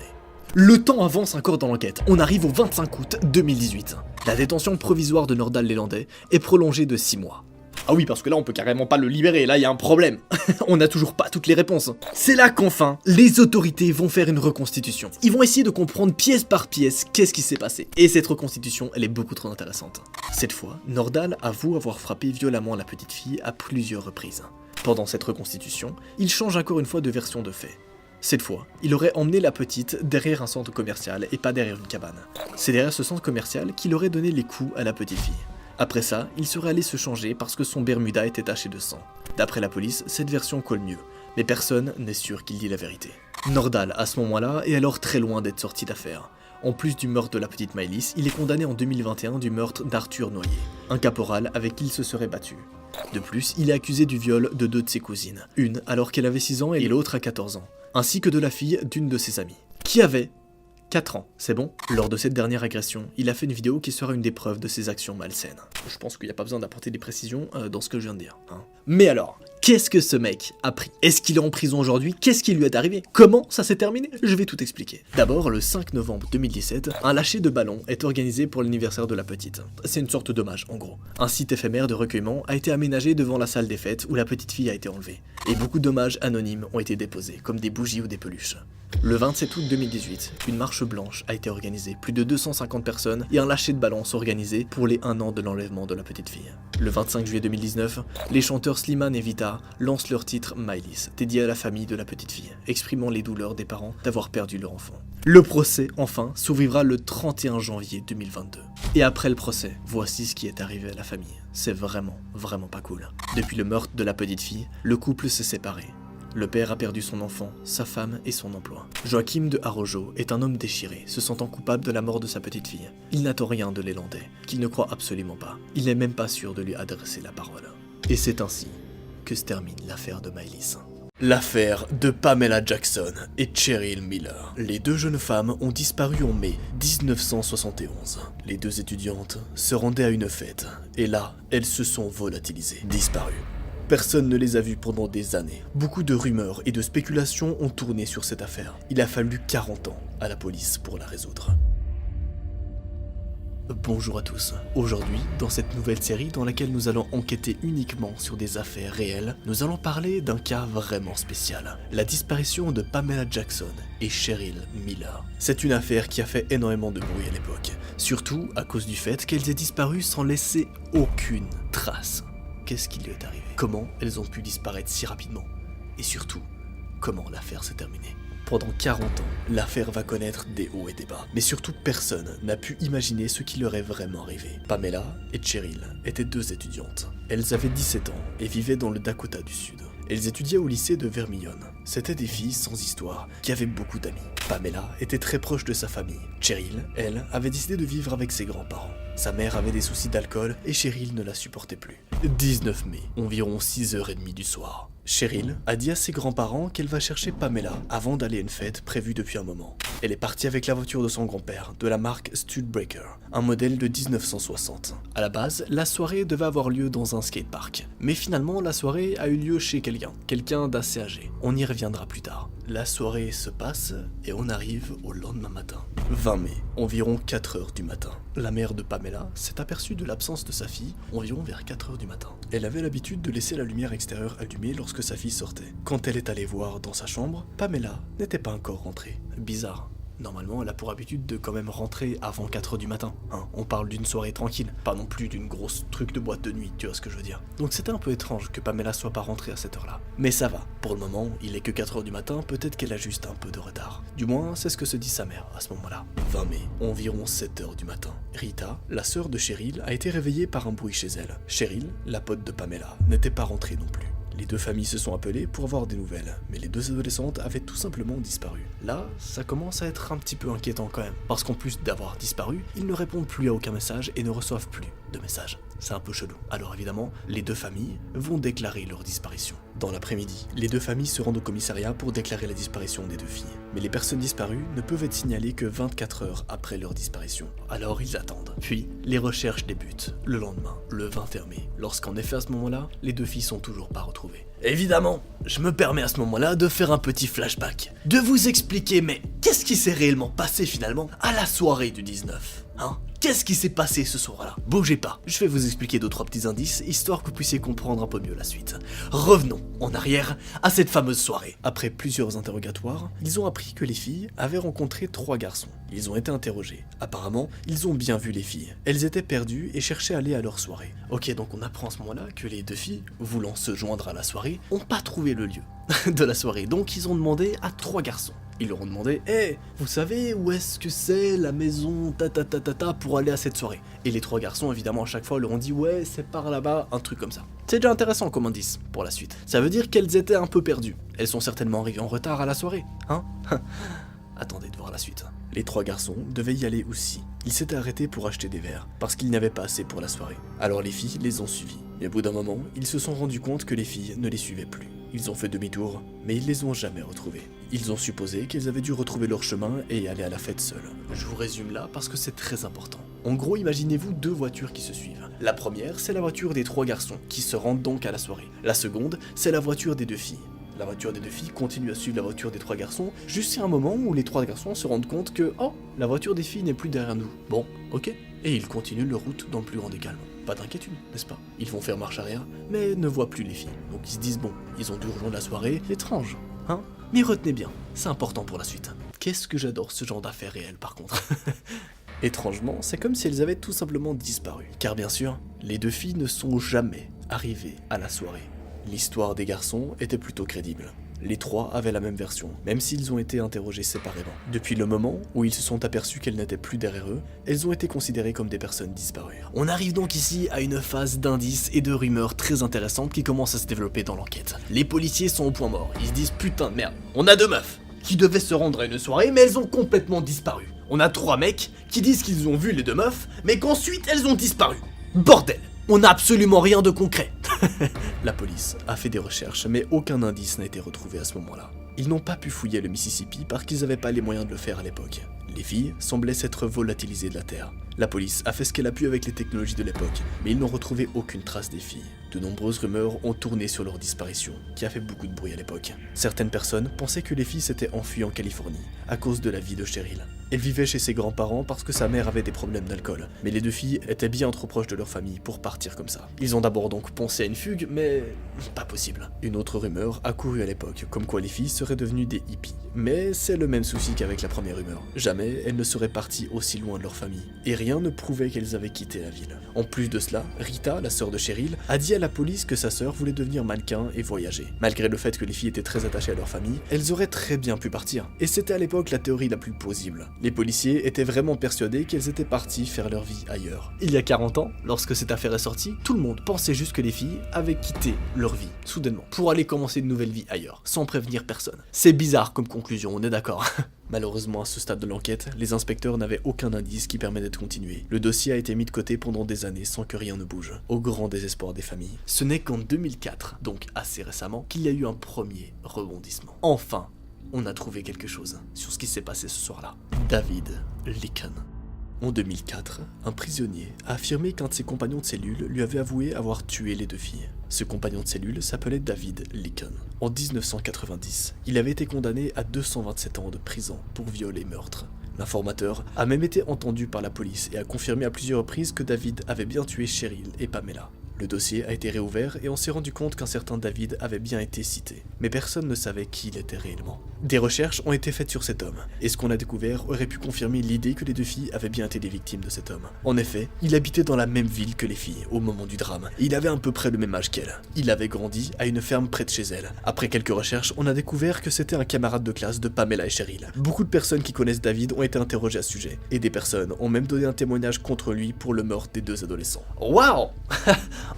Le temps avance encore dans l'enquête, on arrive au 25 août 2018. La détention provisoire de Nordahl Lelandais est prolongée de 6 mois. Ah oui, parce que là on peut carrément pas le libérer, là il y a un problème. On n'a toujours pas toutes les réponses. C'est là qu'enfin, les autorités vont faire une reconstitution. Ils vont essayer de comprendre pièce par pièce qu'est-ce qui s'est passé. Et cette reconstitution, elle est beaucoup trop intéressante. Cette fois, Nordahl avoue avoir frappé violemment la petite fille à plusieurs reprises. Pendant cette reconstitution, il change encore une fois de version de fait. Cette fois, il aurait emmené la petite derrière un centre commercial et pas derrière une cabane. C'est derrière ce centre commercial qu'il aurait donné les coups à la petite fille. Après ça, il serait allé se changer parce que son Bermuda était taché de sang. D'après la police, cette version colle mieux, mais personne n'est sûr qu'il dit la vérité. Nordahl, à ce moment-là, est alors très loin d'être sorti d'affaire. En plus du meurtre de la petite Maëlys, il est condamné en 2021 du meurtre d'Arthur Noyer, un caporal avec qui il se serait battu. De plus, il est accusé du viol de 2 de ses cousines, une alors qu'elle avait 6 ans et l'autre à 14 ans, ainsi que de la fille d'une de ses amies, qui avait 4 ans, c'est bon? Lors de cette dernière agression, il a fait une vidéo qui sera une des preuves de ses actions malsaines. Je pense qu'il n'y a pas besoin d'apporter des précisions dans ce que je viens de dire. Hein. Mais alors, qu'est-ce que ce mec a pris? Est-ce qu'il est en prison aujourd'hui? Qu'est-ce qui lui est arrivé? Comment ça s'est terminé? Je vais tout expliquer. D'abord, le 5 novembre 2017, un lâcher de ballon est organisé pour l'anniversaire de la petite. C'est une sorte d'hommage, en gros. Un site éphémère de recueillement a été aménagé devant la salle des fêtes où la petite fille a été enlevée. Et beaucoup d'hommages anonymes ont été déposés, comme des bougies ou des peluches. Le 27 août 2018, une marche blanche a été organisée, plus de 250 personnes et un lâcher de ballon s'organisé pour les 1 an de l'enlèvement de la petite fille. Le 25 juillet 2019, les chanteurs Slimane et Vita Pamela lancent leur titre Mylis, dédié à la famille de la petite fille, exprimant les douleurs des parents d'avoir perdu leur enfant. Le procès, enfin, s'ouvrira le 31 janvier 2022. Et après le procès, voici ce qui est arrivé à la famille. C'est vraiment pas cool. Depuis le meurtre de la petite fille, le couple s'est séparé. Le père a perdu son enfant, sa femme et son emploi. Joachim de Araujo est un homme déchiré, se sentant coupable de la mort de sa petite fille. Il n'attend rien de l'Élandais, qu'il ne croit absolument pas. Il n'est même pas sûr de lui adresser la parole. Et c'est ainsi que se termine l'affaire de Mylis. L'affaire de Pamela Jackson et Cheryl Miller. Les deux jeunes femmes ont disparu en mai 1971. Les deux étudiantes se rendaient à une fête, et là, elles se sont volatilisées, disparues. Personne ne les a vues pendant des années. Beaucoup de rumeurs et de spéculations ont tourné sur cette affaire. Il a fallu 40 ans à la police pour la résoudre. Bonjour à tous. Aujourd'hui, dans cette nouvelle série dans laquelle nous allons enquêter uniquement sur des affaires réelles, nous allons parler d'un cas vraiment spécial. La disparition de Pamela Jackson et Cheryl Miller. C'est une affaire qui a fait énormément de bruit à l'époque, surtout à cause du fait qu'elles aient disparu sans laisser aucune trace. Qu'est-ce qui lui est arrivé? Comment elles ont pu disparaître si rapidement? Et surtout, comment l'affaire s'est terminée? Pendant 40 ans, l'affaire va connaître des hauts et des bas. Mais surtout, personne n'a pu imaginer ce qui leur est vraiment arrivé. Pamela et Cheryl étaient deux étudiantes. Elles avaient 17 ans et vivaient dans le Dakota du Sud. Elles étudiaient au lycée de Vermilion. C'étaient des filles sans histoire, qui avaient beaucoup d'amis. Pamela était très proche de sa famille. Cheryl, elle, avait décidé de vivre avec ses grands-parents. Sa mère avait des soucis d'alcool et Cheryl ne la supportait plus. 19 mai, environ 6h30 du soir. Cheryl a dit à ses grands-parents qu'elle va chercher Pamela avant d'aller à une fête prévue depuis un moment. Elle est partie avec la voiture de son grand-père, de la marque Studebaker, un modèle de 1960. À la base, la soirée devait avoir lieu dans un skatepark. Mais finalement, la soirée a eu lieu chez quelqu'un d'assez âgé. On y reviendra plus tard. La soirée se passe et on arrive au lendemain matin. 20 mai, environ 4h du matin. La mère de Pamela s'est aperçue de l'absence de sa fille environ vers 4h du matin. Elle avait l'habitude de laisser la lumière extérieure allumée lorsque sa fille sortait. Quand elle est allée voir dans sa chambre, Pamela n'était pas encore rentrée. Bizarre. Normalement, elle a pour habitude de quand même rentrer avant 4h du matin. Hein, on parle d'une soirée tranquille, pas non plus d'une grosse truc de boîte de nuit, tu vois ce que je veux dire. Donc c'était un peu étrange que Pamela soit pas rentrée à cette heure-là. Mais ça va, pour le moment, il est que 4h du matin, peut-être qu'elle a juste un peu de retard. Du moins, c'est ce que se dit sa mère à ce moment-là. 20 mai, environ 7h du matin. Rita, la sœur de Cheryl, a été réveillée par un bruit chez elle. Cheryl, la pote de Pamela, n'était pas rentrée non plus. Les deux familles se sont appelées pour avoir des nouvelles, mais les deux adolescentes avaient tout simplement disparu. Là, ça commence à être un petit peu inquiétant quand même, parce qu'en plus d'avoir disparu, ils ne répondent plus à aucun message et ne reçoivent plus de messages. C'est un peu chelou. Alors évidemment, les deux familles vont déclarer leur disparition. Dans l'après-midi, les deux familles se rendent au commissariat pour déclarer la disparition des deux filles. Mais les personnes disparues ne peuvent être signalées que 24 heures après leur disparition. Alors ils attendent. Puis, les recherches débutent le lendemain, le 21 mai, lorsqu'en effet à ce moment-là, les deux filles sont toujours pas retrouvées. Évidemment, je me permets à ce moment-là de faire un petit flashback, de vous expliquer mais qu'est-ce qui s'est réellement passé finalement à la soirée du 19, hein? Qu'est-ce qui s'est passé ce soir-là? Bougez pas, je vais vous expliquer 2-3 petits indices, histoire que vous puissiez comprendre un peu mieux la suite. Revenons en arrière à cette fameuse soirée. Après plusieurs interrogatoires, ils ont appris que les filles avaient rencontré 3 garçons. Ils ont été interrogés. Apparemment, ils ont bien vu les filles. Elles étaient perdues et cherchaient à aller à leur soirée. Ok, donc on apprend à ce moment-là que les deux filles, voulant se joindre à la soirée, n'ont pas trouvé le lieu de la soirée. Donc ils ont demandé à 3 garçons. Ils leur ont demandé « Hey, vous savez où est-ce que c'est la maison pour aller à cette soirée ?» Et les 3 garçons, évidemment, à chaque fois, leur ont dit « Ouais, c'est par là-bas, un truc comme ça. » C'est déjà intéressant comme indice pour la suite. Ça veut dire qu'elles étaient un peu perdues. Elles sont certainement arrivées en retard à la soirée, hein? Attendez de voir la suite. Les 3 garçons devaient y aller aussi. Ils s'étaient arrêtés pour acheter des verres, parce qu'ils n'avaient pas assez pour la soirée. Alors les filles les ont suivis. Mais au bout d'un moment, ils se sont rendus compte que les filles ne les suivaient plus. Ils ont fait demi-tour, mais ils les ont jamais retrouvées. Ils ont supposé qu'ils avaient dû retrouver leur chemin et aller à la fête seuls. Je vous résume là parce que c'est très important. En gros, imaginez-vous 2 voitures qui se suivent. La première, c'est la voiture des 3 garçons, qui se rendent donc à la soirée. La seconde, c'est la voiture des 2 filles. La voiture des 2 filles continue à suivre la voiture des 3 garçons, jusqu'à un moment où les 3 garçons se rendent compte que « Oh, la voiture des filles n'est plus derrière nous. Bon, ok. » Et ils continuent leur route dans le plus grand des calmes. Pas d'inquiétude, n'est-ce pas? Ils vont faire marche arrière, mais ne voient plus les filles. Donc ils se disent « Bon, ils ont dû rejoindre la soirée. Étrange, hein? » Mais retenez bien, c'est important pour la suite. Qu'est-ce que j'adore ce genre d'affaires réelles par contre. Étrangement, c'est comme si elles avaient tout simplement disparu. Car bien sûr, les 2 filles ne sont jamais arrivées à la soirée. L'histoire des garçons était plutôt crédible. Les trois avaient la même version, même s'ils ont été interrogés séparément. Depuis le moment où ils se sont aperçus qu'elles n'étaient plus derrière eux, elles ont été considérées comme des personnes disparues. On arrive donc ici à une phase d'indices et de rumeurs très intéressantes qui commencent à se développer dans l'enquête. Les policiers sont au point mort, ils se disent putain de merde, on a 2 meufs qui devaient se rendre à une soirée mais elles ont complètement disparu. On a 3 mecs qui disent qu'ils ont vu les 2 meufs mais qu'ensuite elles ont disparu. Bordel! On n'a absolument rien de concret. La police a fait des recherches, mais aucun indice n'a été retrouvé à ce moment-là. Ils n'ont pas pu fouiller le Mississippi parce qu'ils n'avaient pas les moyens de le faire à l'époque. Les filles semblaient s'être volatilisées de la terre. La police a fait ce qu'elle a pu avec les technologies de l'époque, mais ils n'ont retrouvé aucune trace des filles. De nombreuses rumeurs ont tourné sur leur disparition, qui a fait beaucoup de bruit à l'époque. Certaines personnes pensaient que les filles s'étaient enfuies en Californie, à cause de la vie de Cheryl. Elle vivait chez ses grands-parents parce que sa mère avait des problèmes d'alcool, mais les 2 filles étaient bien trop proches de leur famille pour partir comme ça. Ils ont d'abord donc pensé à une fugue, mais pas possible. Une autre rumeur a couru à l'époque, comme quoi les filles seraient devenues des hippies. Mais c'est le même souci qu'avec la première rumeur. Jamais elles ne seraient parties aussi loin de leur famille, et rien ne prouvait qu'elles avaient quitté la ville. En plus de cela, Rita, la sœur de Cheryl, a dit à la police que sa sœur voulait devenir mannequin et voyager. Malgré le fait que les filles étaient très attachées à leur famille, elles auraient très bien pu partir. Et c'était à l'époque la théorie la plus plausible. Les policiers étaient vraiment persuadés qu'elles étaient parties faire leur vie ailleurs. Il y a 40 ans, lorsque cette affaire est sortie, tout le monde pensait juste que les filles avaient quitté leur vie, soudainement, pour aller commencer une nouvelle vie ailleurs, sans prévenir personne. C'est bizarre comme conclusion, on est d'accord. Malheureusement, à ce stade de l'enquête, les inspecteurs n'avaient aucun indice qui permet d'être continué. Le dossier a été mis de côté pendant des années sans que rien ne bouge, au grand désespoir des familles. Ce n'est qu'en 2004, donc assez récemment, qu'il y a eu un premier rebondissement. Enfin, on a trouvé quelque chose sur ce qui s'est passé ce soir-là. David Licken. En 2004, un prisonnier a affirmé qu'un de ses compagnons de cellule lui avait avoué avoir tué les 2 filles. Ce compagnon de cellule s'appelait David Licken. En 1990, il avait été condamné à 227 ans de prison pour viol et meurtre. L'informateur a même été entendu par la police et a confirmé à plusieurs reprises que David avait bien tué Cheryl et Pamela. Le dossier a été réouvert et on s'est rendu compte qu'un certain David avait bien été cité, mais personne ne savait qui il était réellement. Des recherches ont été faites sur cet homme, et ce qu'on a découvert aurait pu confirmer l'idée que les 2 filles avaient bien été des victimes de cet homme. En effet, il habitait dans la même ville que les filles au moment du drame, et il avait à peu près le même âge qu'elles. Il avait grandi à une ferme près de chez elles. Après quelques recherches, on a découvert que c'était un camarade de classe de Pamela et Cheryl. Beaucoup de personnes qui connaissent David ont été interrogées à ce sujet, et des personnes ont même donné un témoignage contre lui pour le meurtre des 2 adolescents. Waouh!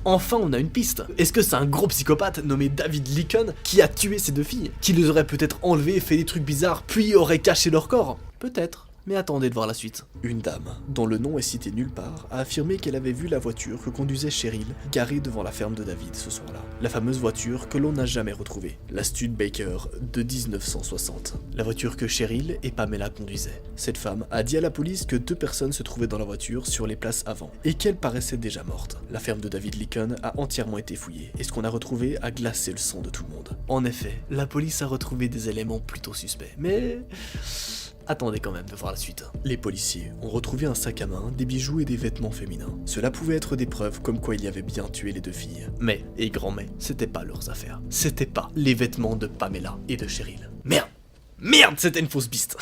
Enfin, on a une piste. Est-ce que c'est un gros psychopathe nommé David Licken qui a tué ces 2 filles? Qui les aurait peut-être enlevées et fait des trucs bizarres, puis aurait caché leur corps? Peut-être. Mais attendez de voir la suite. Une dame, dont le nom est cité nulle part, a affirmé qu'elle avait vu la voiture que conduisait Cheryl garée devant la ferme de David ce soir-là. La fameuse voiture que l'on n'a jamais retrouvée, la Studebaker de 1960. La voiture que Cheryl et Pamela conduisaient. Cette femme a dit à la police que 2 personnes se trouvaient dans la voiture sur les places avant, et qu'elles paraissaient déjà mortes. La ferme de David Licken a entièrement été fouillée, et ce qu'on a retrouvé a glacé le sang de tout le monde. En effet, la police a retrouvé des éléments plutôt suspects, mais... attendez quand même de voir la suite. Les policiers ont retrouvé un sac à main, des bijoux et des vêtements féminins. Cela pouvait être des preuves comme quoi il y avait bien tué les 2 filles. Mais, et grand mais, c'était pas leurs affaires. C'était pas les vêtements de Pamela et de Cheryl. Merde, c'était une fausse piste.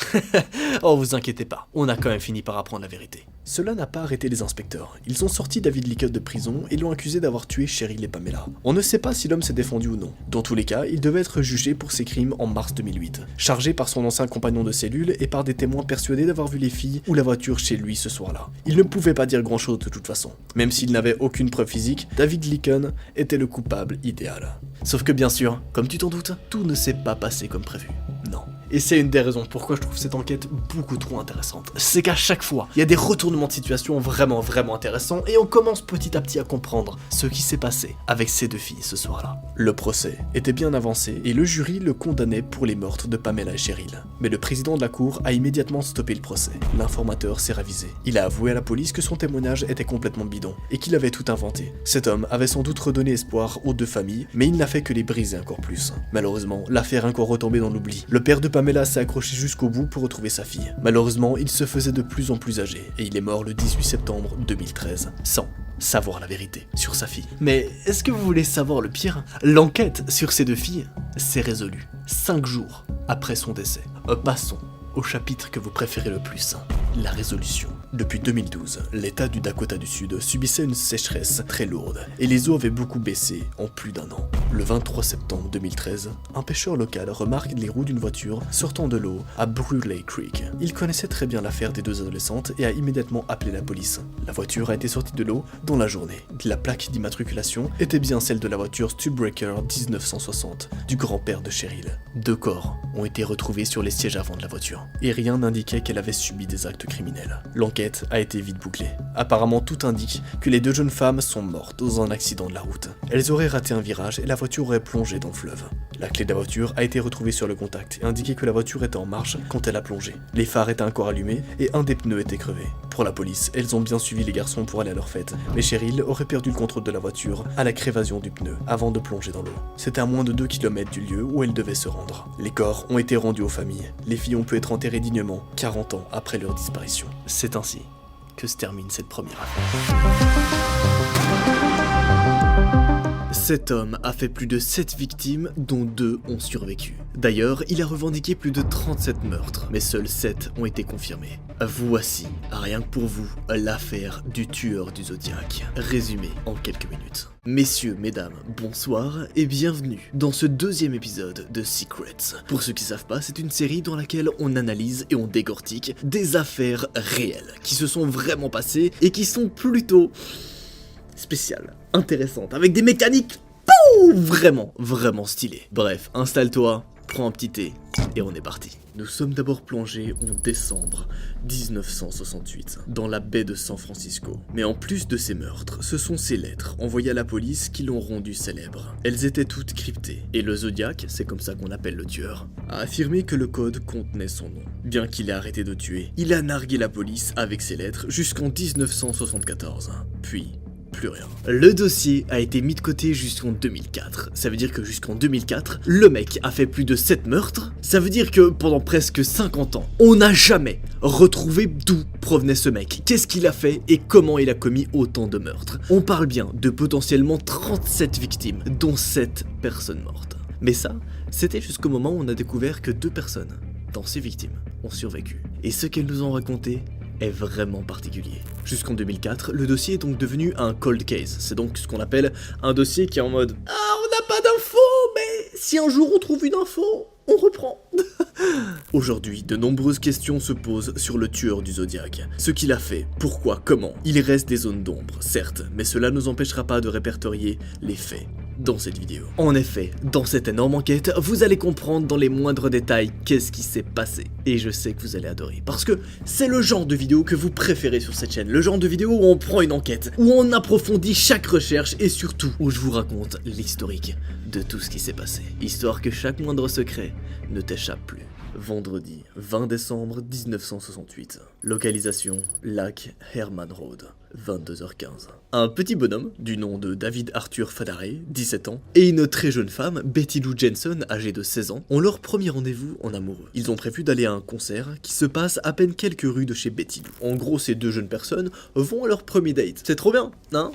Oh, vous inquiétez pas, on a quand même fini par apprendre la vérité. Cela n'a pas arrêté les inspecteurs. Ils ont sorti David Licken de prison et l'ont accusé d'avoir tué Cheryl et Pamela. On ne sait pas si l'homme s'est défendu ou non. Dans tous les cas, il devait être jugé pour ses crimes en mars 2008, chargé par son ancien compagnon de cellule et par des témoins persuadés d'avoir vu les filles ou la voiture chez lui ce soir-là. Il ne pouvait pas dire grand-chose de toute façon. Même s'il n'avait aucune preuve physique, David Licken était le coupable idéal. Sauf que bien sûr, comme tu t'en doutes, tout ne s'est pas passé comme prévu. Non. Et c'est une des raisons pourquoi je trouve cette enquête beaucoup trop intéressante. C'est qu'à chaque fois, il y a des retournements de situation vraiment intéressants et on commence petit à petit à comprendre ce qui s'est passé avec ces 2 filles ce soir-là. Le procès était bien avancé et le jury le condamnait pour les meurtres de Pamela et Cheryl. Mais le président de la cour a immédiatement stoppé le procès. L'informateur s'est ravisé. Il a avoué à la police que son témoignage était complètement bidon et qu'il avait tout inventé. Cet homme avait sans doute redonné espoir aux 2 familles, mais il n'a fait que les briser encore plus. Malheureusement, l'affaire est encore retombée dans l'oubli. Le père de Pamela s'est accroché jusqu'au bout pour retrouver sa fille. Malheureusement, il se faisait de plus en plus âgé et il est mort le 18 septembre 2013, sans savoir la vérité sur sa fille. Mais est-ce que vous voulez savoir le pire? L'enquête sur ces 2 filles s'est résolue 5 jours après son décès. Passons au chapitre que vous préférez le plus, la résolution. Depuis 2012, l'État du Dakota du Sud subissait une sécheresse très lourde et les eaux avaient beaucoup baissé en plus d'un an. Le 23 septembre 2013, un pêcheur local remarque les roues d'une voiture sortant de l'eau à Bruley Creek. Il connaissait très bien l'affaire des deux adolescentes et a immédiatement appelé la police. La voiture a été sortie de l'eau dans la journée. La plaque d'immatriculation était bien celle de la voiture Studebaker 1960 du grand-père de Cheryl. 2 corps ont été retrouvés sur les sièges avant de la voiture et rien n'indiquait qu'elle avait subi des actes criminels. L'enquête a été vite bouclée. Apparemment, tout indique que les 2 jeunes femmes sont mortes dans un accident de la route. Elles auraient raté un virage et la voiture aurait plongé dans le fleuve. La clé de la voiture a été retrouvée sur le contact et indiquait que la voiture était en marche quand elle a plongé. Les phares étaient encore allumés et un des pneus était crevé. Pour la police, elles ont bien suivi les garçons pour aller à leur fête, mais Cheryl aurait perdu le contrôle de la voiture à la crévasion du pneu avant de plonger dans l'eau. C'était à moins de 2 km du lieu où elles devaient se rendre. Les corps ont été rendus aux familles. Les filles ont pu être enterrées dignement 40 ans après leur disparition. C'est ainsi que se termine cette première affaire. Cet homme a fait plus de 7 victimes, dont 2 ont survécu. D'ailleurs, il a revendiqué plus de 37 meurtres, mais seuls 7 ont été confirmés. Voici, rien que pour vous, l'affaire du tueur du Zodiac, résumée en quelques minutes. Messieurs, mesdames, bonsoir et bienvenue dans ce 2e épisode de Secrets. Pour ceux qui savent pas, c'est une série dans laquelle on analyse et on décortique des affaires réelles, qui se sont vraiment passées et qui sont plutôt spéciales, intéressantes, avec des mécaniques vraiment stylées. Bref, installe-toi, prends un petit thé et on est parti. Nous sommes d'abord plongés en décembre 1968 dans la baie de San Francisco. Mais en plus de ces meurtres, ce sont ces lettres envoyées à la police qui l'ont rendu célèbre. Elles étaient toutes cryptées et le Zodiac, c'est comme ça qu'on appelle le tueur, a affirmé que le code contenait son nom. Bien qu'il ait arrêté de tuer, il a nargué la police avec ces lettres jusqu'en 1974. Puis plus rien. Le dossier a été mis de côté jusqu'en 2004. Ça veut dire que jusqu'en 2004, le mec a fait plus de 7 meurtres. Ça veut dire que pendant presque 50 ans, on n'a jamais retrouvé d'où provenait ce mec. Qu'est-ce qu'il a fait et comment il a commis autant de meurtres. On parle bien de potentiellement 37 victimes, dont 7 personnes mortes. Mais ça, c'était jusqu'au moment où on a découvert que 2 personnes dans ces victimes ont survécu. Et ce qu'elles nous ont raconté est vraiment particulier. Jusqu'en 2004, le dossier est donc devenu un cold case. C'est donc ce qu'on appelle un dossier qui est en mode « Ah, on n'a pas d'infos, mais si un jour on trouve une info, on reprend ». Aujourd'hui, de nombreuses questions se posent sur le tueur du Zodiac. Ce qu'il a fait, pourquoi, comment. Il reste des zones d'ombre, certes, mais cela ne nous empêchera pas de répertorier les faits dans cette vidéo. En effet, dans cette énorme enquête, vous allez comprendre dans les moindres détails qu'est-ce qui s'est passé. Et je sais que vous allez adorer, parce que c'est le genre de vidéo que vous préférez sur cette chaîne, le genre de vidéo où on prend une enquête, où on approfondit chaque recherche et surtout où je vous raconte l'historique de tout ce qui s'est passé, histoire que chaque moindre secret ne t'échappe plus. Vendredi 20 décembre 1968. Localisation Lac Herman Road, 22h15. Un petit bonhomme du nom de David Arthur Fadare, 17 ans, et une très jeune femme, Betty Lou Jensen, âgée de 16 ans, ont leur premier rendez-vous en amoureux. Ils ont prévu d'aller à un concert qui se passe à peine quelques rues de chez Betty Lou. En gros, ces 2 jeunes personnes vont à leur premier date. C'est trop bien, hein?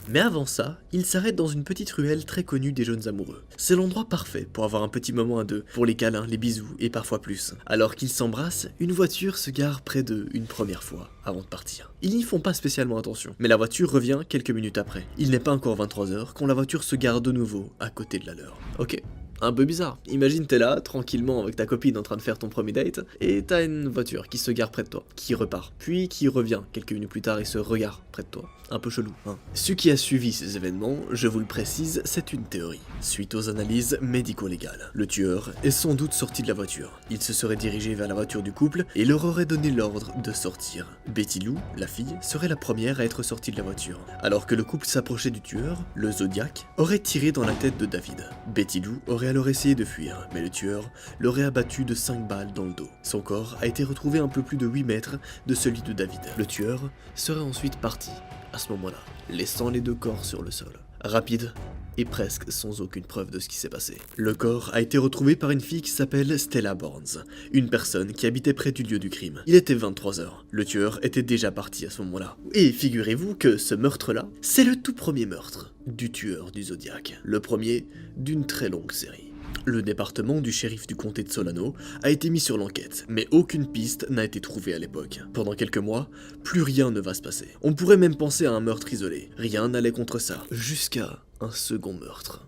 Mais avant ça, ils s'arrêtent dans une petite ruelle très connue des jeunes amoureux. C'est l'endroit parfait pour avoir un petit moment à 2, pour les câlins, les bisous et parfois plus. Alors qu'ils s'embrassent, une voiture se gare près d'eux une première fois avant de partir. Ils n'y font pas spécialement attention, mais la voiture revient quelques minutes après. Il n'est pas encore 23h quand la voiture se gare de nouveau à côté de la leur. Ok, un peu bizarre. Imagine t'es là, tranquillement avec ta copine en train de faire ton premier date, et t'as une voiture qui se gare près de toi, qui repart, puis qui revient quelques minutes plus tard et se regarde près de toi. Un peu chelou, hein. Ce qui a suivi ces événements, je vous le précise, c'est une théorie. Suite aux analyses médico-légales, le tueur est sans doute sorti de la voiture. Il se serait dirigé vers la voiture du couple et leur aurait donné l'ordre de sortir. Betty Lou, la fille, serait la première à être sortie de la voiture. Alors que le couple s'approchait du tueur, le Zodiac aurait tiré dans la tête de David. Betty Lou aurait alors essayé de fuir, mais le tueur l'aurait abattu de 5 balles dans le dos. Son corps a été retrouvé un peu plus de 8 mètres de celui de David. Le tueur serait ensuite parti à ce moment-là, laissant les 2 corps sur le sol. Rapide et presque sans aucune preuve de ce qui s'est passé. Le corps a été retrouvé par une fille qui s'appelle Stella Barnes, une personne qui habitait près du lieu du crime. Il était 23h. Le tueur était déjà parti à ce moment-là. Et figurez-vous que ce meurtre-là, c'est le tout premier meurtre du tueur du Zodiac. Le premier d'une très longue série. Le département du shérif du comté de Solano a été mis sur l'enquête, mais aucune piste n'a été trouvée à l'époque. Pendant quelques mois, plus rien ne va se passer. On pourrait même penser à un meurtre isolé. Rien n'allait contre ça. Jusqu'à un second meurtre.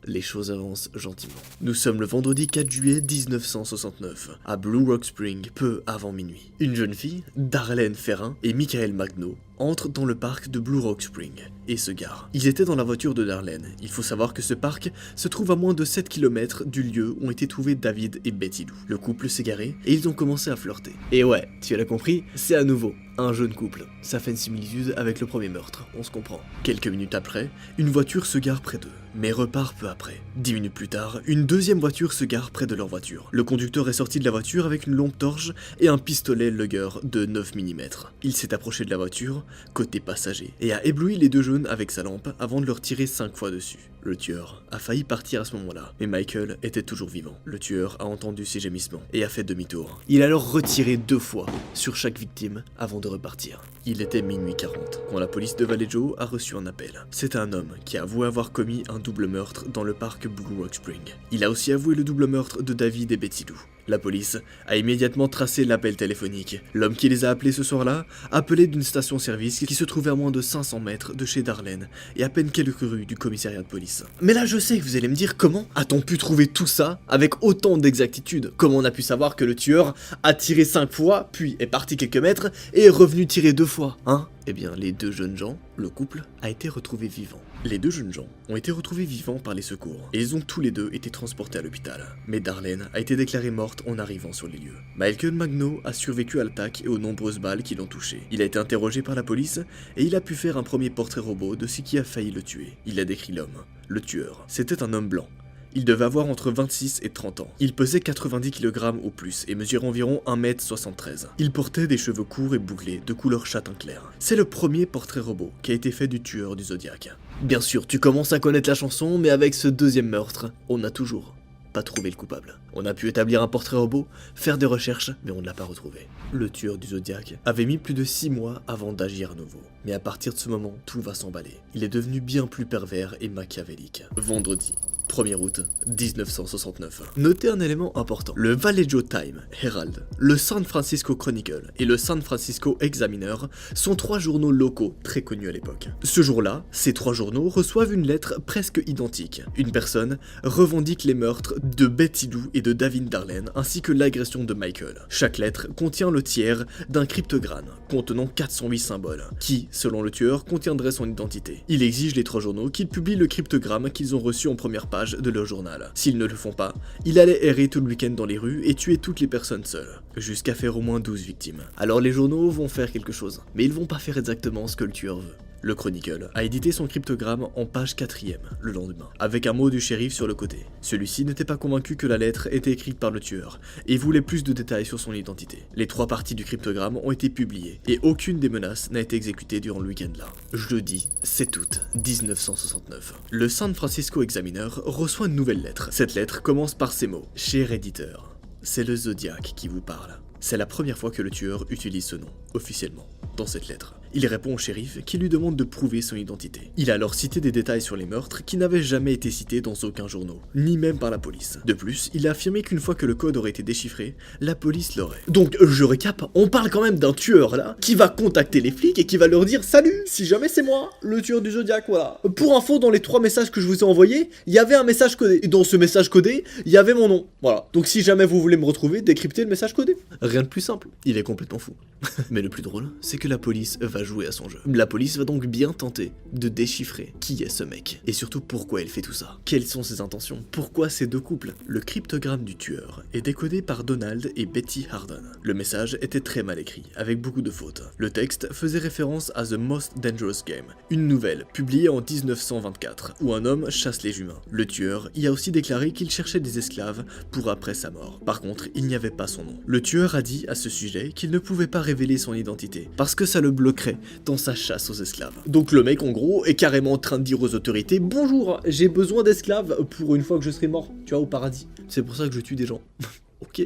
Les choses avancent gentiment. Nous sommes le vendredi 4 juillet 1969, à Blue Rock Spring, peu avant minuit. Une jeune fille, Darlene Ferrin et Michael Magno, entrent dans le parc de Blue Rock Spring et se garent. Ils étaient dans la voiture de Darlene. Il faut savoir que ce parc se trouve à moins de 7 km du lieu où ont été trouvés David et Betty Lou. Le couple s'est garé et ils ont commencé à flirter. Et ouais, tu l'as compris, c'est à nouveau un jeune couple. Ça fait une similitude avec le premier meurtre, on se comprend. Quelques minutes après, une voiture se gare près d'eux, mais repart peu après. 10 minutes plus tard, une deuxième voiture se gare près de leur voiture. Le conducteur est sorti de la voiture avec une lampe torche et un pistolet Luger de 9 mm. Il s'est approché de la voiture, côté passager, et a ébloui les deux jeunes avec sa lampe avant de leur tirer 5 fois dessus. Le tueur a failli partir à ce moment-là, mais Michael était toujours vivant. Le tueur a entendu ses gémissements et a fait demi-tour. Il a alors retiré 2 fois sur chaque victime avant de repartir. Il était minuit 40 quand la police de Vallejo a reçu un appel. C'est un homme qui a avoué avoir commis un double meurtre dans le parc Blue Rock Spring. Il a aussi avoué le double meurtre de David et Betty Lou. La police a immédiatement tracé l'appel téléphonique. L'homme qui les a appelés ce soir-là appelait d'une station-service qui se trouvait à moins de 500 mètres de chez Darlene et à peine quelques rues du commissariat de police. Mais là je sais que vous allez me dire comment a-t-on pu trouver tout ça avec autant d'exactitude? Comment on a pu savoir que le tueur a tiré 5 fois, puis est parti quelques mètres et est revenu tirer 2 fois, hein? Eh bien, les deux jeunes gens, le couple, a été retrouvé vivant. Les deux jeunes gens ont été retrouvés vivants par les secours, et ils ont tous les deux été transportés à l'hôpital. Mais Darlene a été déclarée morte en arrivant sur les lieux. Michael Magno a survécu à l'attaque et aux nombreuses balles qui l'ont touché. Il a été interrogé par la police, et il a pu faire un premier portrait robot de ce qui a failli le tuer. Il a décrit l'homme, le tueur. C'était un homme blanc. Il devait avoir entre 26 et 30 ans. Il pesait 90 kg ou plus et mesurait environ 1m73. Il portait des cheveux courts et bouclés de couleur châtain clair. C'est le premier portrait robot qui a été fait du tueur du Zodiac. Bien sûr, tu commences à connaître la chanson, mais avec ce deuxième meurtre, on n'a toujours pas trouvé le coupable. On a pu établir un portrait robot, faire des recherches, mais on ne l'a pas retrouvé. Le tueur du Zodiac avait mis plus de 6 mois avant d'agir à nouveau. Mais à partir de ce moment, tout va s'emballer. Il est devenu bien plus pervers et machiavélique. Vendredi 1er août 1969. Notez un élément important. Le Vallejo Time, Herald, le San Francisco Chronicle et le San Francisco Examiner sont 3 journaux locaux très connus à l'époque. Ce jour-là, ces 3 journaux reçoivent une lettre presque identique. Une personne revendique les meurtres de Betty Lou et de David Darlene ainsi que l'agression de Michael. Chaque lettre contient le tiers d'un cryptogramme contenant 408 symboles qui, selon le tueur, contiendrait son identité. Il exige les 3 journaux qu'ils publient le cryptogramme qu'ils ont reçu en première page de leur journal. S'ils ne le font pas, il allait errer tout le week-end dans les rues et tuer toutes les personnes seules, jusqu'à faire au moins 12 victimes. Alors les journaux vont faire quelque chose, mais ils vont pas faire exactement ce que le tueur veut. Le Chronicle a édité son cryptogramme en page 4e le lendemain, avec un mot du shérif sur le côté. Celui-ci n'était pas convaincu que la lettre était écrite par le tueur, et voulait plus de détails sur son identité. Les 3 parties du cryptogramme ont été publiées, et aucune des menaces n'a été exécutée durant le week-end-là. Jeudi 7 août 1969. Le San Francisco Examiner reçoit une nouvelle lettre. Cette lettre commence par ces mots. Cher éditeur, c'est le Zodiac qui vous parle. C'est la première fois que le tueur utilise ce nom, officiellement, dans cette lettre. Il répond au shérif qui lui demande de prouver son identité. Il a alors cité des détails sur les meurtres qui n'avaient jamais été cités dans aucun journal, ni même par la police. De plus, il a affirmé qu'une fois que le code aurait été déchiffré, la police l'aurait. Donc, je récap, on parle quand même d'un tueur là, qui va contacter les flics et qui va leur dire « Salut, si jamais c'est moi, le tueur du Zodiac, voilà. Pour info, dans les 3 messages que je vous ai envoyés, il y avait un message codé. Et dans ce message codé, il y avait mon nom. Voilà. Donc si jamais vous voulez me retrouver, décryptez le message codé. Rien de plus simple. Il est complètement fou. Mais le plus drôle, c'est que la police va jouer à son jeu. La police va donc bien tenter de déchiffrer qui est ce mec, et surtout pourquoi il fait tout ça. Quelles sont ses intentions? Pourquoi ces 2 couples? Le cryptogramme du tueur est décodé par Donald et Betty Harden. Le message était très mal écrit, avec beaucoup de fautes. Le texte faisait référence à The Most Dangerous Game, une nouvelle publiée en 1924, où un homme chasse les humains. Le tueur y a aussi déclaré qu'il cherchait des esclaves pour après sa mort. Par contre, il n'y avait pas son nom. Le tueur a dit à ce sujet qu'il ne pouvait pas révéler son identité, parce que ça le bloquerait dans sa chasse aux esclaves. Donc le mec en gros est carrément en train de dire aux autorités « Bonjour, j'ai besoin d'esclaves pour une fois que je serai mort, tu vois, au paradis. C'est pour ça que je tue des gens. » Ok.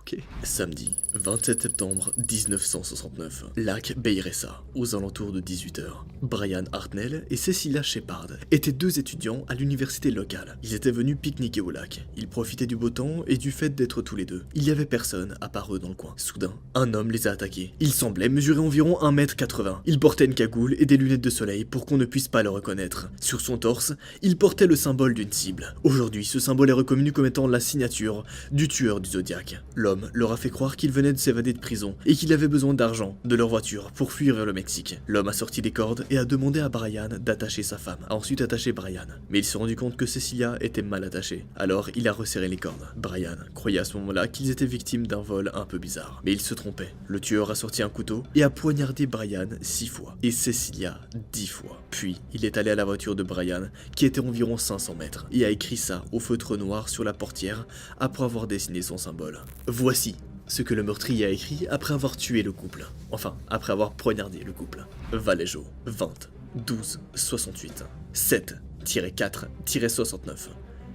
Ok. Samedi, 27 septembre 1969. Lac Beyressa, aux alentours de 18h. Brian Hartnell et Cecilia Shepard étaient deux étudiants à l'université locale. Ils étaient venus pique-niquer au lac. Ils profitaient du beau temps et du fait d'être tous les deux. Il y avait personne à part eux dans le coin. Soudain, un homme les a attaqués. Il semblait mesurer environ 1m80. Il portait une cagoule et des lunettes de soleil pour qu'on ne puisse pas le reconnaître. Sur son torse, il portait le symbole d'une cible. Aujourd'hui, ce symbole est reconnu comme étant la signature du tueur du Zodiac. L'homme leur a fait croire qu'il venait de s'évader de prison et qu'il avait besoin d'argent de leur voiture pour fuir vers le Mexique. L'homme a sorti des cordes et a demandé à Brian d'attacher sa femme. A ensuite attaché Brian. Mais il s'est rendu compte que Cecilia était mal attachée. Alors il a resserré les cordes. Brian croyait à ce moment-là qu'ils étaient victimes d'un vol un peu bizarre. Mais il se trompait. Le tueur a sorti un couteau et a poignardé Brian 6 fois. Et Cecilia 10 fois. Puis il est allé à la voiture de Brian, qui était environ 500 mètres, et a écrit ça au feutre noir sur la portière après avoir dessiné son symbole. Voici ce que le meurtrier a écrit après avoir tué le couple. Enfin, après avoir poignardé le couple. Vallejo, 20, 12, 68. 7-4-69.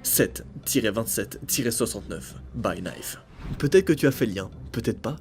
7-27-69. By knife. Peut-être que tu as fait le lien, peut-être pas,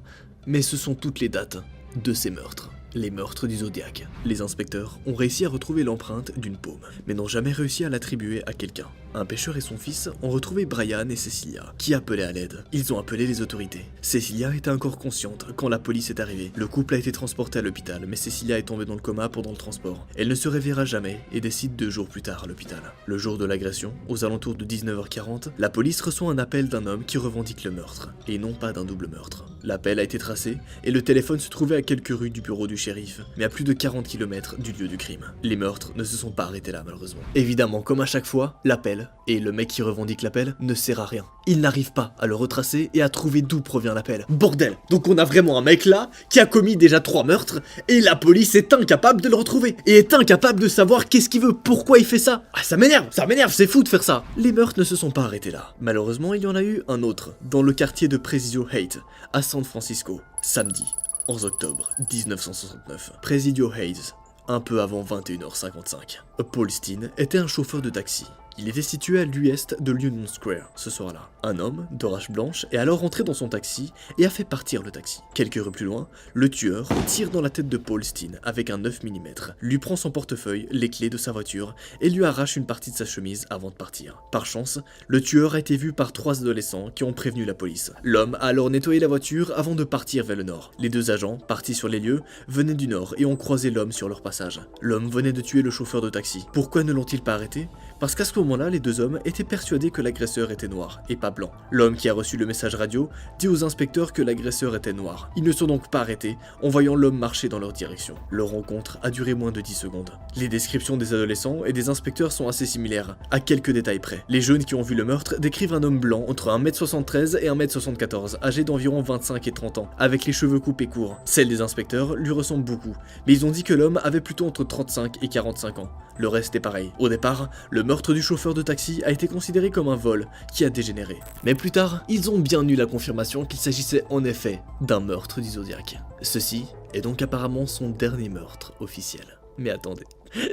mais ce sont toutes les dates de ces meurtres. Les meurtres du Zodiac. Les inspecteurs ont réussi à retrouver l'empreinte d'une paume, mais n'ont jamais réussi à l'attribuer à quelqu'un. Un pêcheur et son fils ont retrouvé Brian et Cecilia, qui appelaient à l'aide. Ils ont appelé les autorités. Cecilia était encore consciente quand la police est arrivée. Le couple a été transporté à l'hôpital, mais Cecilia est tombée dans le coma pendant le transport. Elle ne se réveillera jamais et décide 2 jours plus tard à l'hôpital. Le jour de l'agression, aux alentours de 19h40, la police reçoit un appel d'un homme qui revendique le meurtre, et non pas d'un double meurtre. L'appel a été tracé, et le téléphone se trouvait à quelques rues du bureau du shérif, mais à plus de 40 km du lieu du crime. Les meurtres ne se sont pas arrêtés là malheureusement. Évidemment, comme à chaque fois, l'appel, et le mec qui revendique l'appel, ne sert à rien. Il n'arrive pas à le retracer et à trouver d'où provient l'appel. Bordel! Donc on a vraiment un mec là, qui a commis déjà 3 meurtres, et la police est incapable de le retrouver, et est incapable de savoir qu'est-ce qu'il veut, pourquoi il fait ça. Ah, ça m'énerve, c'est fou de faire ça. Les meurtres ne se sont pas arrêtés là. Malheureusement, il y en a eu un autre, dans le quartier de Presidio Heights, à San Francisco, samedi 11 octobre 1969. Presidio Heights, un peu avant 21h55. Paul Steen était un chauffeur de taxi. Il était situé à l'ouest de l'Union Square ce soir-là. Un homme, de rache blanche, est alors rentré dans son taxi et a fait partir le taxi. Quelques rues plus loin, le tueur tire dans la tête de Paul Steen avec un 9 mm, lui prend son portefeuille, les clés de sa voiture et lui arrache une partie de sa chemise avant de partir. Par chance, le tueur a été vu par 3 adolescents qui ont prévenu la police. L'homme a alors nettoyé la voiture avant de partir vers le nord. Les 2 agents, partis sur les lieux, venaient du nord et ont croisé l'homme sur leur passage. L'homme venait de tuer le chauffeur de taxi. Pourquoi ne l'ont-ils pas arrêté? Parce qu'à ce moment-là, les 2 hommes étaient persuadés que l'agresseur était noir et pas blanc. L'homme qui a reçu le message radio dit aux inspecteurs que l'agresseur était noir. Ils ne sont donc pas arrêtés en voyant l'homme marcher dans leur direction. Leur rencontre a duré moins de 10 secondes. Les descriptions des adolescents et des inspecteurs sont assez similaires, à quelques détails près. Les jeunes qui ont vu le meurtre décrivent un homme blanc entre 1m73 et 1m74, âgé d'environ 25 et 30 ans, avec les cheveux coupés courts. Celle des inspecteurs lui ressemble beaucoup, mais ils ont dit que l'homme avait plutôt entre 35 et 45 ans. Le reste est pareil. Au départ, le meurtre du chauffeur de taxi a été considéré comme un vol qui a dégénéré. Mais plus tard, ils ont bien eu la confirmation qu'il s'agissait en effet d'un meurtre du Zodiac. Ceci est donc apparemment son dernier meurtre officiel. Mais attendez,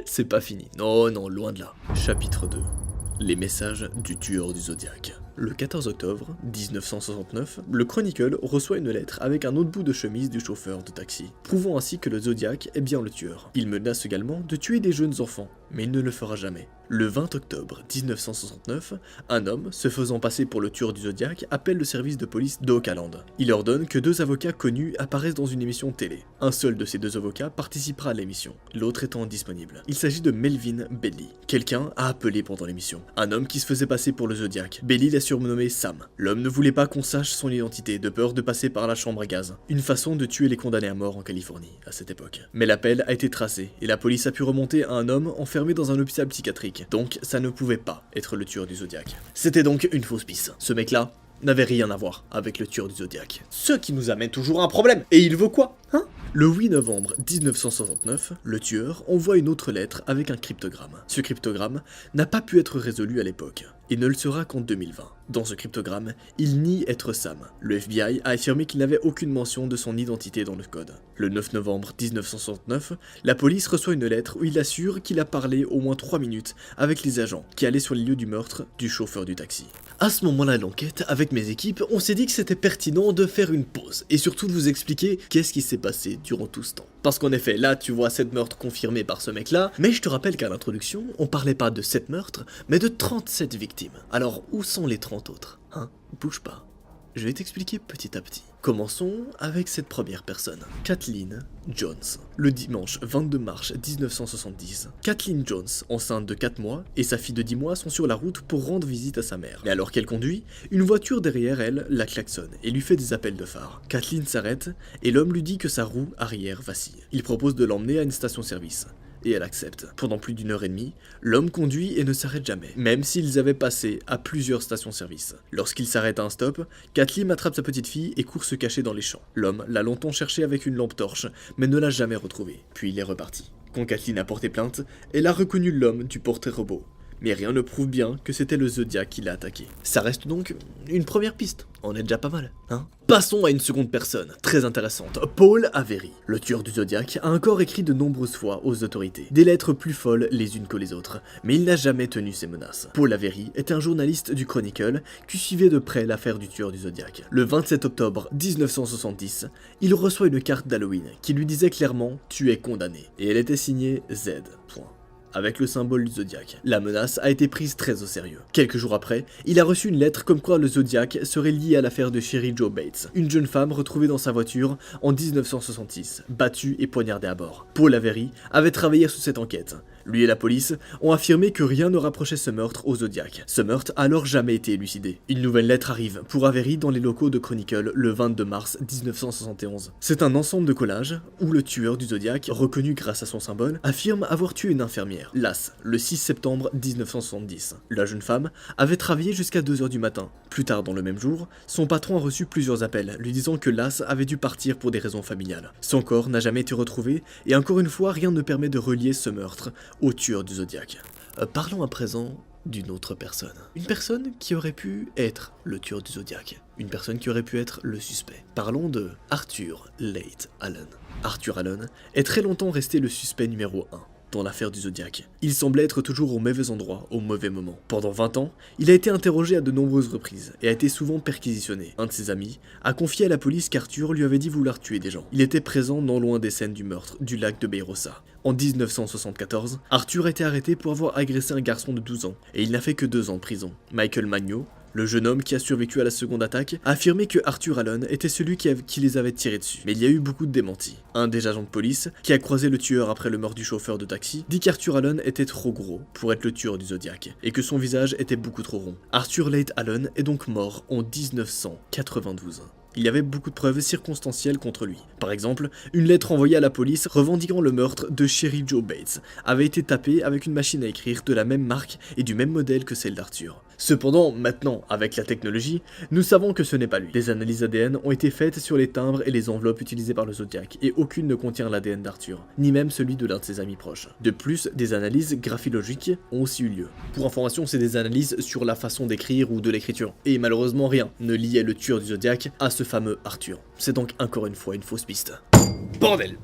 c'est pas fini. Non, loin de là. Chapitre 2. Les messages du tueur du Zodiac. Le 14 octobre 1969, le Chronicle reçoit une lettre avec un autre bout de chemise du chauffeur de taxi, prouvant ainsi que le Zodiac est bien le tueur. Il menace également de tuer des jeunes enfants, mais il ne le fera jamais. Le 20 octobre 1969, un homme, se faisant passer pour le tueur du Zodiac, appelle le service de police d'Oakland. Il ordonne que 2 avocats connus apparaissent dans une émission télé. Un seul de ces 2 avocats participera à l'émission, l'autre étant indisponible. Il s'agit de Melvin Belli. Quelqu'un a appelé pendant l'émission. Un homme qui se faisait passer pour le Zodiac. Belli l'a surnommé Sam. L'homme ne voulait pas qu'on sache son identité, de peur de passer par la chambre à gaz. Une façon de tuer les condamnés à mort en Californie, à cette époque. Mais l'appel a été tracé, et la police a pu remonter à un homme enfermé dans un hôpital psychiatrique. Donc ça ne pouvait pas être le tueur du Zodiac. C'était donc une fausse piste. Ce mec-là n'avait rien à voir avec le tueur du Zodiac. Ce qui nous amène toujours à un problème. Et il veut quoi, hein? Le 8 novembre 1969, le tueur envoie une autre lettre avec un cryptogramme. Ce cryptogramme n'a pas pu être résolu à l'époque. et ne le sera qu'en 2020. Dans ce cryptogramme, il nie être Sam. Le FBI a affirmé qu'il n'avait aucune mention de son identité dans le code. Le 9 novembre 1969, la police reçoit une lettre où il assure qu'il a parlé au moins 3 minutes avec les agents qui allaient sur les lieux du meurtre du chauffeur du taxi. À ce moment-là de l'enquête, avec mes équipes, on s'est dit que c'était pertinent de faire une pause et surtout de vous expliquer qu'est-ce qui s'est passé durant tout ce temps. Parce qu'en effet, là tu vois 7 meurtres confirmés par ce mec-là, mais je te rappelle qu'à l'introduction, on parlait pas de 7 meurtres, mais de 37 victimes. Alors où sont les 30 autres? Hein? Bouge pas. Je vais t'expliquer petit à petit. Commençons avec cette première personne, Kathleen Jones. Le dimanche 22 mars 1970, Kathleen Jones, enceinte de 4 mois, et sa fille de 10 mois sont sur la route pour rendre visite à sa mère. Mais alors qu'elle conduit, une voiture derrière elle la klaxonne et lui fait des appels de phare. Kathleen s'arrête et l'homme lui dit que sa roue arrière vacille. Il propose de l'emmener à une station-service. Et elle accepte. Pendant plus d'une heure et demie, l'homme conduit et ne s'arrête jamais, même s'ils avaient passé à plusieurs stations-service. Lorsqu'il s'arrête à un stop, Kathleen attrape sa petite fille et court se cacher dans les champs. L'homme l'a longtemps cherché avec une lampe torche, mais ne l'a jamais retrouvé. Puis il est reparti. Quand Kathleen a porté plainte, elle a reconnu l'homme du portrait robot. Mais rien ne prouve bien que c'était le Zodiac qui l'a attaqué. Ça reste donc une première piste. On est déjà pas mal, hein? Passons à une seconde personne, très intéressante, Paul Avery. Le tueur du Zodiac a encore écrit de nombreuses fois aux autorités, des lettres plus folles les unes que les autres, mais il n'a jamais tenu ses menaces. Paul Avery est un journaliste du Chronicle qui suivait de près l'affaire du tueur du Zodiac. Le 27 octobre 1970, il reçoit une carte d'Halloween qui lui disait clairement « Tu es condamné » et elle était signée Z. Avec le symbole du Zodiac. La menace a été prise très au sérieux. Quelques jours après, il a reçu une lettre comme quoi le Zodiac serait lié à l'affaire de Sherry Jo Bates, une jeune femme retrouvée dans sa voiture en 1966, battue et poignardée à bord. Paul Avery avait travaillé sur cette enquête. Lui et la police ont affirmé que rien ne rapprochait ce meurtre au Zodiac. Ce meurtre a alors jamais été élucidé. Une nouvelle lettre arrive pour Avery dans les locaux de Chronicle le 22 mars 1971. C'est un ensemble de collages où le tueur du Zodiac, reconnu grâce à son symbole, affirme avoir tué une infirmière, Lass, le 6 septembre 1970. La jeune femme avait travaillé jusqu'à 2h du matin. Plus tard dans le même jour, son patron a reçu plusieurs appels lui disant que Lass avait dû partir pour des raisons familiales. Son corps n'a jamais été retrouvé et encore une fois rien ne permet de relier ce meurtre au tueur du Zodiac. Parlons à présent d'une autre personne. Une personne qui aurait pu être le tueur du Zodiac. Une personne qui aurait pu être le suspect. Parlons de Arthur Leigh Allen. Arthur Allen est très longtemps resté le suspect numéro 1. Dans l'affaire du Zodiac. Il semblait être toujours au mauvais endroit, au mauvais moment. Pendant 20 ans, il a été interrogé à de nombreuses reprises et a été souvent perquisitionné. Un de ses amis a confié à la police qu'Arthur lui avait dit vouloir tuer des gens. Il était présent non loin des scènes du meurtre du lac de Beirosa. En 1974, Arthur a été arrêté pour avoir agressé un garçon de 12 ans et il n'a fait que 2 ans de prison. Michael Magno, le jeune homme qui a survécu à la seconde attaque, a affirmé que Arthur Allen était celui qui les avait tirés dessus. Mais il y a eu beaucoup de démentis. Un des agents de police, qui a croisé le tueur après le meurtre du chauffeur de taxi, dit qu'Arthur Allen était trop gros pour être le tueur du Zodiac, et que son visage était beaucoup trop rond. Arthur Leigh Allen est donc mort en 1992. Il y avait beaucoup de preuves circonstancielles contre lui. Par exemple, une lettre envoyée à la police revendiquant le meurtre de Sherry Jo Bates avait été tapée avec une machine à écrire de la même marque et du même modèle que celle d'Arthur. Cependant, maintenant, avec la technologie, nous savons que ce n'est pas lui. Des analyses ADN ont été faites sur les timbres et les enveloppes utilisées par le Zodiac, et aucune ne contient l'ADN d'Arthur, ni même celui de l'un de ses amis proches. De plus, des analyses graphilogiques ont aussi eu lieu. Pour information, c'est des analyses sur la façon d'écrire ou de l'écriture. Et malheureusement, rien ne liait le tueur du Zodiac à ce fameux Arthur. C'est donc encore une fois une fausse piste. Bordel.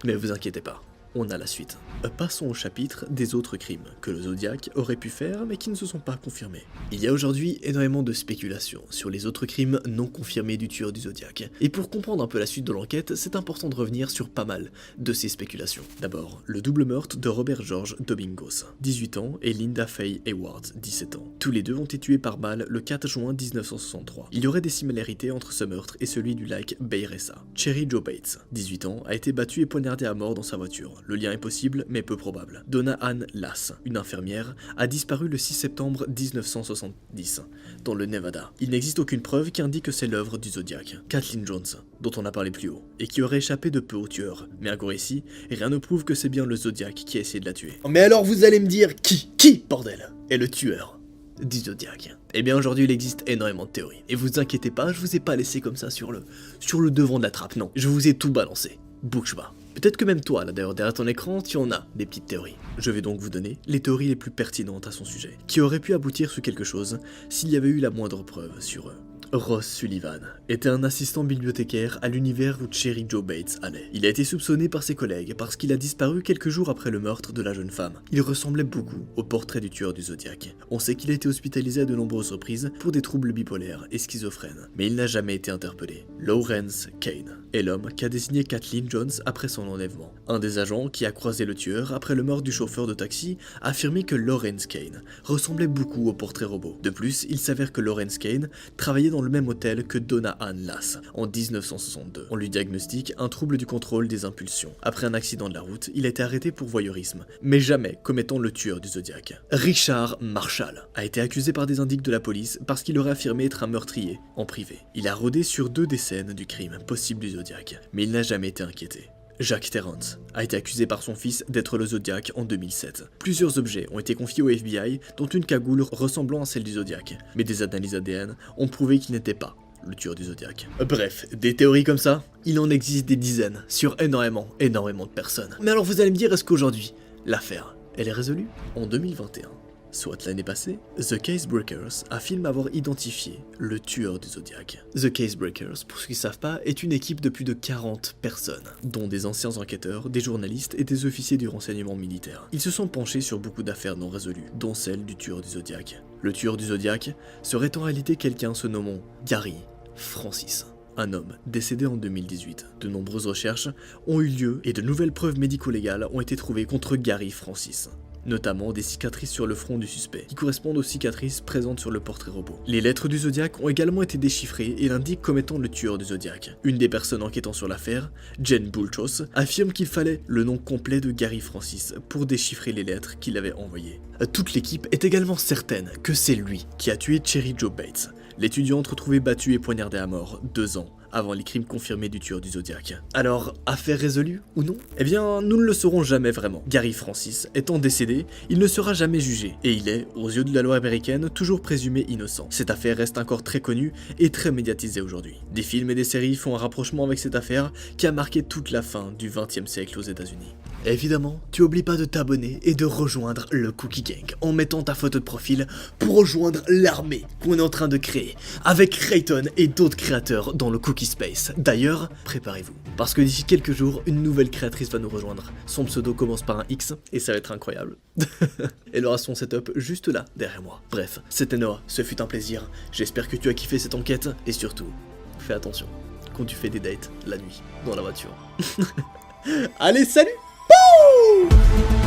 Mais vous inquiétez pas. On a la suite. Passons au chapitre des autres crimes que le Zodiac aurait pu faire mais qui ne se sont pas confirmés. Il y a aujourd'hui énormément de spéculations sur les autres crimes non confirmés du tueur du Zodiac. Et pour comprendre un peu la suite de l'enquête, c'est important de revenir sur pas mal de ces spéculations. D'abord, le double meurtre de Robert George Domingos, 18 ans, et Linda Faye Edwards, 17 ans. Tous les deux ont été tués par balle le 4 juin 1963. Il y aurait des similarités entre ce meurtre et celui du lac Beirosa. Sherry Jo Bates, 18 ans, a été battue et poignardée à mort dans sa voiture. Le lien est possible, mais peu probable. Donna Ann Lass, une infirmière, a disparu le 6 septembre 1970, dans le Nevada. Il n'existe aucune preuve qui indique que c'est l'œuvre du Zodiac. Kathleen Jones, dont on a parlé plus haut, et qui aurait échappé de peu au tueur. Mais encore ici, rien ne prouve que c'est bien le Zodiac qui a essayé de la tuer. Mais alors vous allez me dire qui, bordel, est le tueur du Zodiac? Eh bien aujourd'hui il existe énormément de théories. Et vous inquiétez pas, je vous ai pas laissé comme ça sur le devant de la trappe, non. Je vous ai tout balancé. Bouge pas. Peut-être que même toi, là d'ailleurs, derrière ton écran, tu en as des petites théories. Je vais donc vous donner les théories les plus pertinentes à son sujet, qui auraient pu aboutir sur quelque chose s'il y avait eu la moindre preuve sur eux. Ross Sullivan était un assistant bibliothécaire à l'univers où Cherry Joe Bates allait. Il a été soupçonné par ses collègues parce qu'il a disparu quelques jours après le meurtre de la jeune femme. Il ressemblait beaucoup au portrait du tueur du Zodiac. On sait qu'il a été hospitalisé à de nombreuses reprises pour des troubles bipolaires et schizophrènes, mais il n'a jamais été interpellé. Lawrence Kane est l'homme qui a désigné Kathleen Jones après son enlèvement. Un des agents qui a croisé le tueur après le meurtre du chauffeur de taxi a affirmé que Lawrence Kane ressemblait beaucoup au portrait robot. De plus, il s'avère que Lawrence Kane travaillait dans le même hôtel que Donna Ann Lass en 1962. On lui diagnostique un trouble du contrôle des impulsions. Après un accident de la route, il a été arrêté pour voyeurisme, mais jamais comme étant le tueur du Zodiac. Richard Marshall a été accusé par des indices de la police parce qu'il aurait affirmé être un meurtrier en privé. Il a rôdé sur 2 des scènes du crime possible du Zodiac, mais il n'a jamais été inquiété. Jack Terrence a été accusé par son fils d'être le Zodiac en 2007. Plusieurs objets ont été confiés au FBI, dont une cagoule ressemblant à celle du Zodiac, mais des analyses ADN ont prouvé qu'il n'était pas le tueur du Zodiac. Bref, des théories comme ça, il en existe des dizaines, sur énormément de personnes. Mais alors vous allez me dire, est-ce qu'aujourd'hui, l'affaire, elle est résolue? En 2021, soit l'année passée, The Casebreakers affirme avoir identifié le tueur du Zodiac. The Casebreakers, pour ceux qui ne savent pas, est une équipe de plus de 40 personnes, dont des anciens enquêteurs, des journalistes et des officiers du renseignement militaire. Ils se sont penchés sur beaucoup d'affaires non résolues, dont celle du tueur du Zodiac. Le tueur du Zodiac serait en réalité quelqu'un se nommant Gary Francis. Un homme décédé en 2018. De nombreuses recherches ont eu lieu et de nouvelles preuves médico-légales ont été trouvées contre Gary Francis. Notamment des cicatrices sur le front du suspect, qui correspondent aux cicatrices présentes sur le portrait robot. Les lettres du Zodiac ont également été déchiffrées et l'indiquent comme étant le tueur du Zodiac. Une des personnes enquêtant sur l'affaire, Jen Bulchos, affirme qu'il fallait le nom complet de Gary Francis pour déchiffrer les lettres qu'il avait envoyées. Toute l'équipe est également certaine que c'est lui qui a tué Cherry Joe Bates, l'étudiante retrouvée battue et poignardée à mort 2 ans avant les crimes confirmés du tueur du Zodiac. Alors, affaire résolue ou non? Eh bien, nous ne le saurons jamais vraiment. Gary Francis étant décédé, il ne sera jamais jugé, et il est, aux yeux de la loi américaine, toujours présumé innocent. Cette affaire reste encore très connue et très médiatisée aujourd'hui. Des films et des séries font un rapprochement avec cette affaire qui a marqué toute la fin du XXe siècle aux États-Unis. Évidemment, tu oublies pas de t'abonner et de rejoindre le Cookie Gang en mettant ta photo de profil pour rejoindre l'armée qu'on est en train de créer avec Rayton et d'autres créateurs dans le Cookie Space. D'ailleurs, préparez-vous, parce que d'ici quelques jours, une nouvelle créatrice va nous rejoindre. Son pseudo commence par un X et ça va être incroyable. Elle aura son setup juste là, derrière moi. Bref, c'était Noah, ce fut un plaisir. J'espère que tu as kiffé cette enquête et surtout, fais attention quand tu fais des dates la nuit dans la voiture. Allez, salut! Woo!